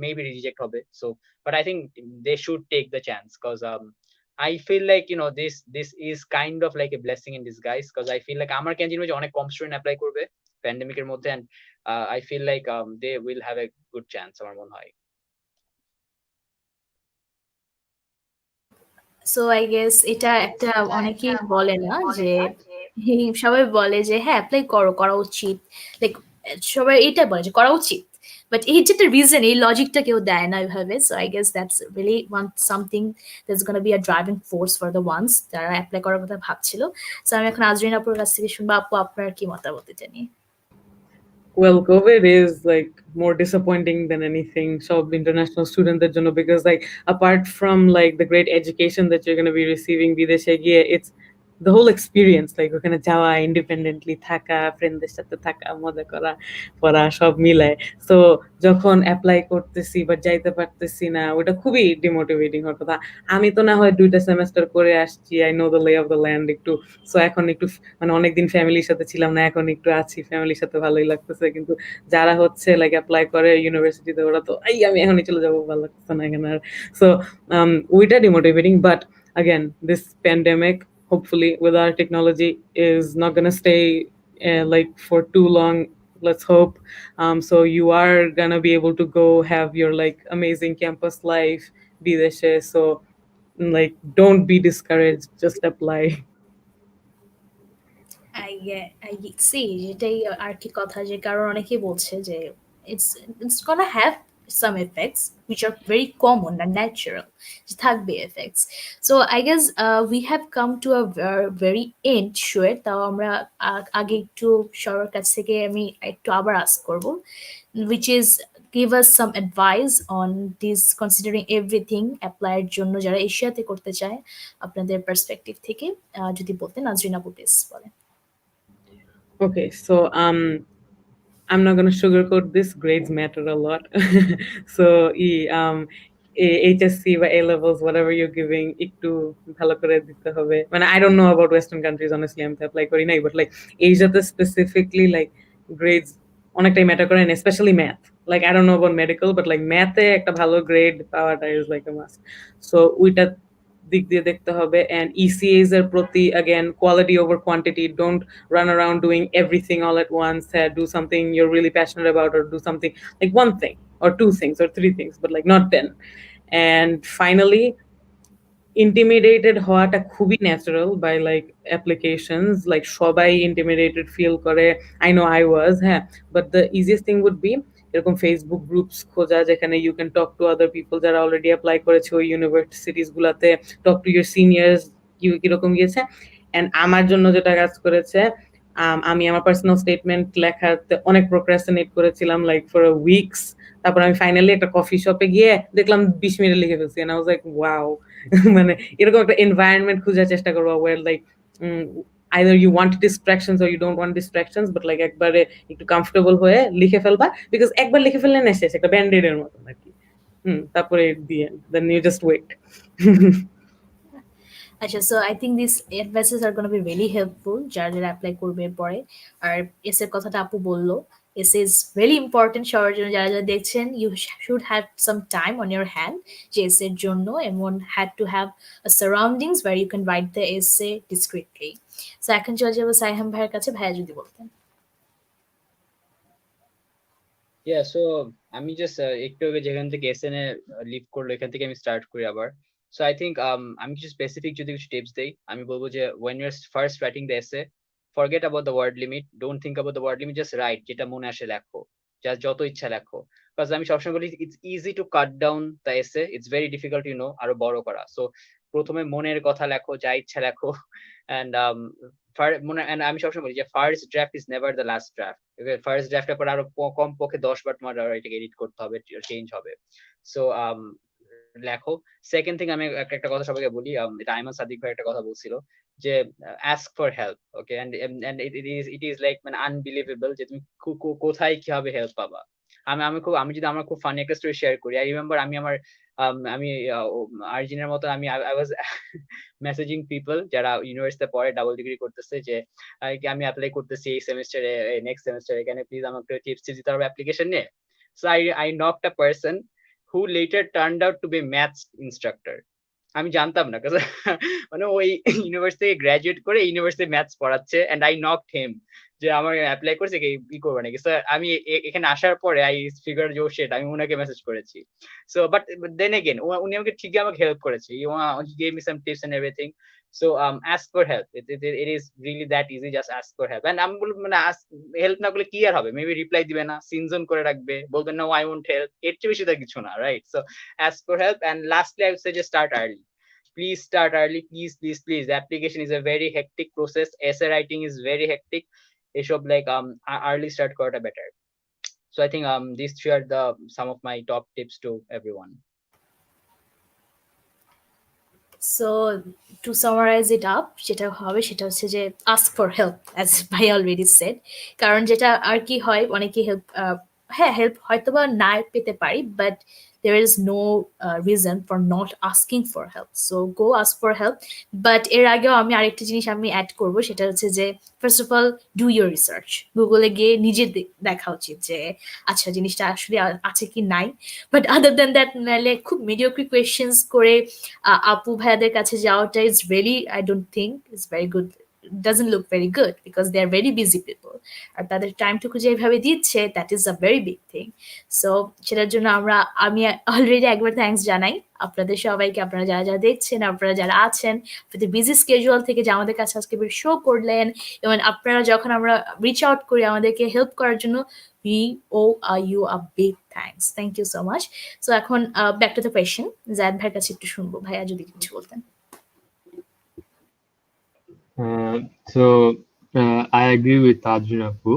E: maybe reject হবে। So but I think they should take the chance, because I feel like this is kind of like a blessing in disguise, because I feel like আমার canteen মধ্যে অনেক কম student apply করবে প্যান্ডেমিকের মধ্যে, and I feel like they will have a good chance আমার মনে হয়।
A: So I guess এটা একটা অনেকেই বলে না যে সবাই বলে যে হ্যাঁ অ্যাপ্লাই করা উচিত, লাইক সবাই এটা বলে যে করা উচিত, বাট এই যেটা রিজন এই লজিকটা কেউ দেয় না ওইভাবে। So I guess that's really something that's gonna be a driving force for the ones যারা অ্যাপ্লাই করার কথা ভাবছিল। সো আমি এখন আজরিন আপুর কাছ থেকে শুনবো, আপু আপনার কি মতামত এটা নিয়ে?
D: Well, COVID is like more disappointing than anything. So international students that because like apart from like the great education that you're going to be receiving, bideshe giye, it's the whole experience, like ওখানে যাওয়া, independently থাকা, ফ্রেন্ডদের সাথে থাকা, মজা করা, পড়া সব মিলায়। সো যখন অ্যাপ্লাই করতেছি বা যাইতে পারতেছি না, ওটা খুবই ডিমোটিভেটিং হওয়ার কথা। আমি তো না হয় 2টা সেমেস্টার করে আসছি, আই নো দ্য লে অফ দ্য ল্যান্ড একটু। সো এখন একটু মানে অনেকদিন ফ্যামিলির সাথে ছিলাম না, এখন একটু আছি ফ্যামিলির সাথে, ভালোই লাগতেছে। কিন্তু যারা হচ্ছে লাইক অ্যাপ্লাই করে ইউনিভার্সিটিতে, ওরা তো আমি এখনই চলে যাবো, ভালো লাগতেছে না এখানে আর। সো ওইটা demotivating. But again, this pandemic, hopefully with our technology, is not going to stay like for too long, let's hope. So you are going to be able to go have your like amazing campus life, bideshe. So like don't be discouraged, just apply.
A: I see যেটাই আর কি কথা, যে কারণ অনেকেই বলছে যে it's gonna have some effects which are very common and natural, যে থাকবে effects. So I guess we have come to a very end show it. তাও আমরা আগে একটু সবার কাছ থেকে আমি একটু আবার ask করব, which is give us some advice on this, considering everything apply এর জন্য যারা এশিয়াতে করতে চায় আপনাদের পার্সপেক্টিভ থেকে যদি বলতেন। নাজরিন আপু প্লিজ বলেন।
D: Okay, so I'm not going to sugarcoat this. Grades matter a lot. So HSC বা A levels, whatever you're giving, একটু ভালো করে দিতে হবে। মানে I don't know about Western countries, honestly, আমি তো apply করি নাই, but like Asiaতে specifically like grades অনেকটাই ম্যাটার করে, and especially math. Like I don't know about medical, but like math এ একটা ভালো grade পাওয়াটা is like a must. So ওইটা দিক দিয়ে দেখতে হবে। and ECAs এর প্রতি again quality over quantity, don't run around doing everything all at once. Do something you're really passionate about, or do something like one thing or 2 things or 3 things, but like not 10. And finally, intimidated হওয়াটা খুবই natural by like applications, like সবাই intimidated feel করে, I know I was, হ্যাঁ, but the easiest thing would be এরকম Facebook groups খোঁজা যেখানে you can talk to other people যারা already apply করেছে ওই ইউনিভার্সিটিস গুলাতে, টক টু ইউর সিনিয়র্স কিরকম গিয়েছে। অ্যান্ড আমার জন্য যেটা কাজ করেছে, আমি আমার পার্সোনাল স্টেটমেন্ট লেখাতে অনেক প্রোক্রাস্টিনেট করেছিলাম লাইক ফর উইকস, তারপর আমি ফাইনালি একটা কফি শপে গিয়ে দেখলাম 20 মিনিটে লিখে ফেলছি, and I was like wow. মানে এরকম একটা এনভায়রনমেন্ট খোঁজার চেষ্টা করবো where like either you want distractions or you don't want distractions, but like একবারে একটু কমফোর্টেবল হয়ে লিখে ফেলবা, বিকজ একবার লিখে ফেললে না শেষ, একটা ব্যান্ডেড এর মতো নাকি। তারপরে দিয়ে দেন ইউ জাস্ট ওয়েট।
A: আচ্ছা, so I think this advices are gonna be really helpful যারা যারা অ্যাপ্লাই করবে পরে। আর এসের কথাটা আপু বললো, এস ইজ ভেরি ইম্পর্টেন্ট সবার জন্য, যারা যারা দেখছেন you should have some time on your hand যে এসের জন্য, এমন had to have surroundings where you can write the essay discreetly. So এখন চলে যাবো সাইহাম ভাইয়ের কাছে, ভাইয়া যদি বলতেন।
F: সো আমি জাস্ট একটু আগে যেখান থেকে এসএনএ লিভ করলো এখান থেকে আমি স্টার্ট করি আবার। সো আই থিঙ্ক আমি কিছু স্পেসিফিক যদি কিছু টিপস দেই, আমি বলবো যে when you're first writing the essay, forget about the word limit, don't think about the word limit, just write, যেটা মনে আসে লেখো, জাস্ট যত ইচ্ছা লেখো। বিকজ আমি সবসময় বলি it's easy to cut down the essay, it's very difficult you know আরো বড় করা। সো প্রথমে মনের কথা লেখো, যা ইচ্ছা লেখো, অ্যান্ড আমি সবসময় বলি যে first draft is never the last draft. First ড্রাফটের পর আরো কম পক্ষে 10 বার তোমার এটাকে এডিট করতে হবে, চেঞ্জ হবে। সো লেখো। সেকেন্ড থিং, আমি একটা কথা সবাইকে বলি, এটা আইমান সাদিক ভাই একটা কথা বলছিল যে ask for help, okay, and it is like মানে unbelievable যে তুমি কোথায় কিভাবে হেল্প পাবা। আমি যদি আমার খুব ফানি একটা স্টোরি শেয়ার করি, আই রিমেম্বার আমি আর্জিনের মতো আই ওয়াজ মেসেজিং পিপল যারা ইউনিভার্সিটিতে পড়ে, ডাবল ডিগ্রি করতেছে, যে আমি অ্যাপ্লাই করতেছি এই সেমিস্টারে, নেক্সট সেমিস্টারে, এখানে প্লিজ আমাকে টিপস দিতে পারবে অ্যাপ্লিকেশন নিয়ে। So I knocked a person who later turned out to be maths instructor. আমি জানতাম না, মানে ওই ইউনিভার্সিটি গ্রাজুয়েট করে ইউনিভার্সিটি ম্যাথস পড়াচ্ছে, এন্ড আই নকড হিম যে আমার অ্যাপ্লাই করছে কি করবে নাকি। স্যার আমি এখানে আসার পরে আই ফিগার যে শিট, আমি ওনাকে মেসেজ করেছি। সো বাট দেন এগেন উনি ঠিকই আমাকে হেল্প করেছে, he gave me some tips and everything. So ask for help, it is really that easy, just ask for help. And আমি বলবো মানে হেল্প না করলে কি আর হবে, মেবি রিপ্লাই দিবে না, সিনজোন করে রাখবে, বলবেন না আই ওন্ট হেল্প, এর চেয়ে বেশি তো কিছু না, right? So ask for help, and lastly I would say just start early. Please start early, please. The application is a very hectic process, essay writing is very hectic, এসব like early start করাটা better. So I think these three are some of my top tips to everyone.
A: So to summarize it up, যেটা হবে সেটা হচ্ছে যে ask for help, as ভাই already said. কারণ যেটা আর কি হয়, অনেকে হেল্প, হ্যাঁ হেল্প হয়তো বা না পেতে পারি, but there is no reason for not asking for help. So go ask for help. But এর আগেও আমি আরেকটা জিনিস আমি অ্যাড করব, সেটা হচ্ছে যে first of all do your research. গুগলে গিয়ে নিজে দেখা উচিত যে আচ্ছা জিনিসটা আসলে আছে কি নাই। বাট আদার দ্যান দ্যাট, নাহলে খুব মিডিওক্রি কোয়েশ্চেন্স করে আপু ভাইয়াদের কাছে যাওয়াটা is really, I don't think is very good, doesn't look very good because they are very busy people. আর তাদের টাইমটুকু যেভাবে দিচ্ছে, that is a very big thing. So সেটার জন্য আমি অলরেডি একবার থ্যাঙ্কস জানাই আপনাদের সবাইকে, আপনারা যারা যারা দেখছেন, আপনারা যারা আছেন, আপনাদের বিজি স্কেজুয়াল থেকে যে আমাদের কাছে আজকে শো করলেন, এবং আপনারা যখন আমরা রিচ আউট করি আমাদেরকে হেল্প করার জন্য, we owe you a big thanks. Thank you so much. So এখন ব্যাক টু দ্য কোয়েশ্চেন, জায়েদ ভাইয়ের কাছে একটু শুনবো, ভাইয়া যদি কিছু বলতেন।
C: I agree with Tajun Apu.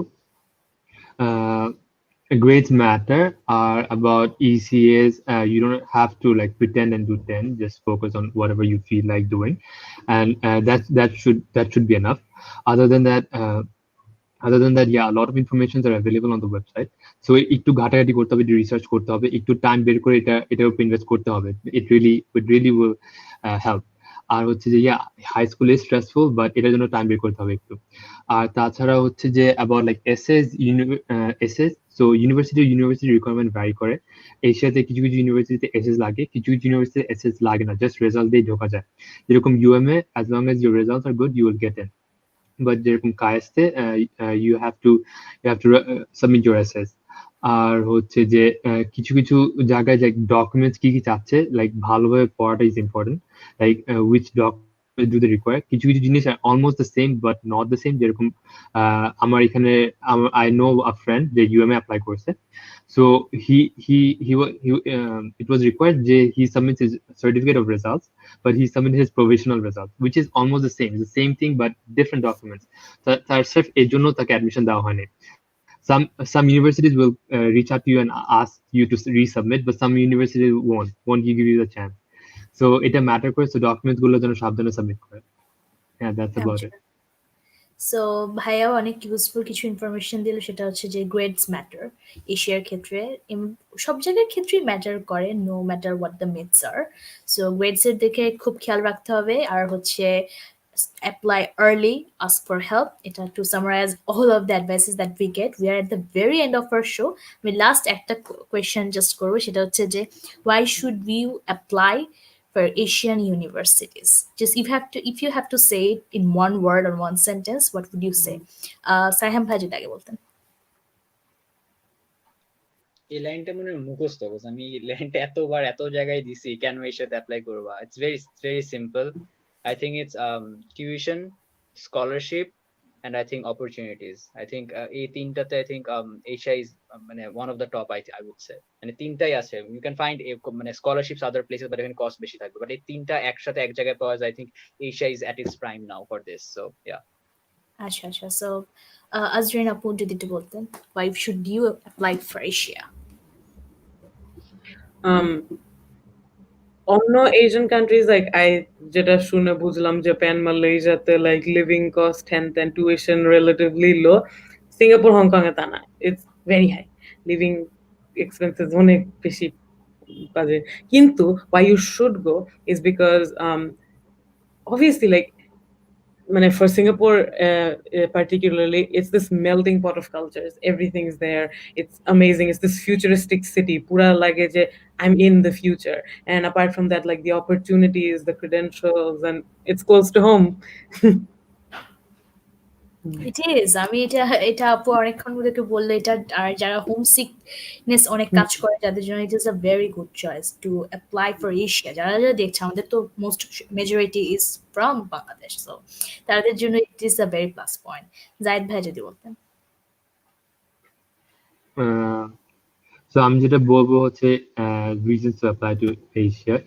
C: Grades matter are about ECAs. You don't have to like pretend and do 10. Just focus on whatever you feel like doing, and that should be enough. Other than that, yeah, a lot of informations are available on the website. So একটু ঘাটাঘাটি করতে হবে, research করতে হবে, একটু time বের করে এটার উপর ইনভেস্ট করতে হবে। It really will help. আর হচ্ছে যে high school is stressful, but এটার জন্য টাইম বের করতে হবে একটু। আর তাছাড়া হচ্ছে যে about like SS, so university requirement vary করে। এশিয়াতে কিছু ইউনিভার্সিটিতে এসএস লাগে, কিছু ইউনিভার্সিটিতে এসএস লাগে না, জাস্ট রেজাল্ট দিয়ে ঢোকা যায়। যেরকম UMA, as long as your results are good you will get in. But যেরকম কায়েস্টে you have to submit your essays. আর হচ্ছে যে কিছু কিছু জায়গায় লাইক ডকুমেন্টস কি কি চাচ্ছে, লাইক ভালোভাবে পড়াটা is important, like which document do they require. কিছু কিছু জিনিস almost the same but not the same, যেরকম আমার এখানে আই নো আ ফ্রেন্ড যে ইউএমএ অ্যাপ্লাই করছে, so it was required যে he submits his certificate of results, but he submitted his provisional results, which is almost the same thing but different documents. তার সির্ফ এর জন্য তাকে admission দেওয়া হয়নি। Some universities will reach out to you and ask you to resubmit, but some universities won't give you the chance. So এটা matter করে, so documents গুলো যেন সাবধানে সাবমিট করে। Yeah, that's about it.
A: So ভাইয়াও অনেক ইউজফুল কিছু information দিল, সেটা হচ্ছে যে গ্রেডস ম্যাটার এশিয়ার ক্ষেত্রে, সব জায়গার ক্ষেত্রেই ম্যাটার করে, no matter what the myths are. So গ্রেডসের দিকে খুব খেয়াল রাখতে হবে, আর হচ্ছে apply early, ask for help. To summarize all of the advices that we get, we are at the very end of our show. We last একটা question just করবো, সেটা হচ্ছে যে why should we apply for Asian universities? Just if you have to say it in one word or one sentence, what would you say? Saiham ভাই যদি আগে বলতেন।
F: এই লাইনটা মনে হয় মুখস্থ, because আমি এই লাইনটা এতবার এত জায়গায় দিছি, কেন এশিয়াতে অ্যাপ্লাই করবা? It's very simple. I think it's tuition, scholarship, and I think opportunities. I think এই তিনটাতে I think Asia is মানে one of the top, I would say. মানে তিনটাই আছে, you can find মানে scholarships other places, but even cost বেশি থাকবে, but এই তিনটা একসাথে এক জায়গায় পাওয়া যায়। I think Asia is at its prime now for this, so yeah.
A: আচ্ছা আচ্ছা, সো আজরিন আপু যদি একটু বলতেন, why should you apply for Asia?
D: অন্য এশিয়ান কান্ট্রিজ লাইক যেটা শুনে বুঝলাম, জাপান, মালয়েশিয়াতে like living cost and then tuition relatively low. Singapore, Hong Kong এ তা না, it's very high, living expenses অনেক বেশি কাজে। কিন্তু why you should go is because obviously like মানে for Singapore particularly, it's this melting pot of cultures, everything's there, it's amazing, it's this futuristic city, pura lage je I'm in the future. And apart from that, like the opportunities, the credentials, and it's close to home.
A: It is, আমি এটা আপু অনেকক্ষণ ওদেরকে বললে, এটা আর যারা home sickness অনেক কাজ করে তাদের জন্য it is a very good choice two apply for Asia. যারা যারা দেখছে, আমাদের তো most majority is from Bangladesh, so তাদের জন্য it is a very plus point. Zahid ভাই যদি বলতেন।
C: So আমি যেটা বলবো হচ্ছে reasons to apply to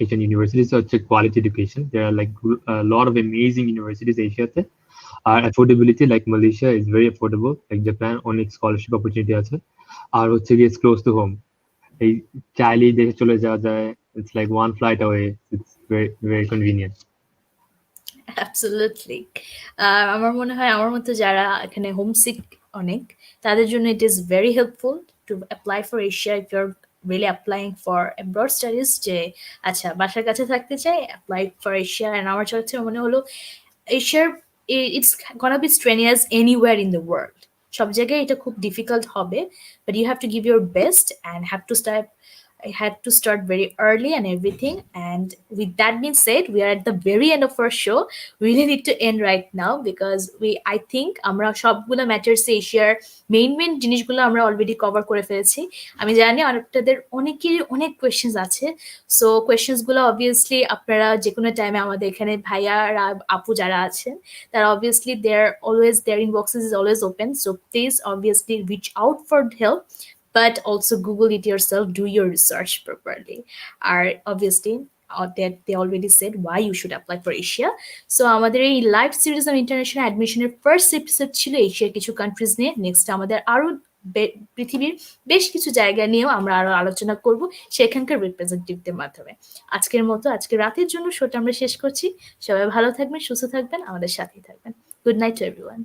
C: Asian universities হচ্ছে quality education. There are like a lot of amazing universities Asiaতে, R affordability, like Malaysia is very affordable, like Japan অনেক scholarship opportunity আছে, আর হচ্ছে গিয়ে it's close to home, এই চাইলেই দেশে চলে যাওয়া যায়, it's like one flight away, it's very convenient.
A: Absolutely. আমার মনে হয় আমার মতো যারা এখানে হোমসিক অনেক, তাদের জন্য it is very helpful to apply for Asia if you are really applying for abroad studies, যে আচ্ছা বাসার কাছে থাকতে চাই, অ্যাপ্লাই ফর এশিয়া। অ্যান্ড আমার কাছে মনে হলো এশিয়ার it's gonna be strenuous anywhere in the world, সব জায়গায় এটা খুব ডিফিকাল্ট হবে, but you have to give your best and have to start very early and everything. And with that being said, we are at the very end of our show. We really need to end right now because I think আমরা সবগুলো matters এশিয়ার main জিনিসগুলো আমরা already cover করে ফেলেছি। আমি জানি আপনাদের অনেকেরই অনেক কোয়েশ্চেন্স আছে, সো কোয়েশ্চেন্সগুলো অবভিয়াসলি আপনারা যে কোনো টাইমে আমাদের এখানে ভাইয়ারা আপু যারা আছেন, তারা obviously their inboxes is always open, so please obviously reach out for help, but also Google it yourself, do your research properly. Obviously, they already said why you should apply for Asia. So আমাদের এই live series on international অ্যাডমিশনের first episode ছিল এশিয়ার কিছু countries নিয়ে। Next আমাদের আরো পৃথিবীর বেশ কিছু জায়গা নিয়েও আমরা আরো আলোচনা করব সেখানকার রিপ্রেজেন্টেটিভদের মাধ্যমে। আজকের মতো আজকে রাতের জন্য শোটা আমরা শেষ করছি। সবাই ভালো থাকবেন, সুস্থ থাকবেন, আমাদের সাথেই থাকবেন। Good night to everyone.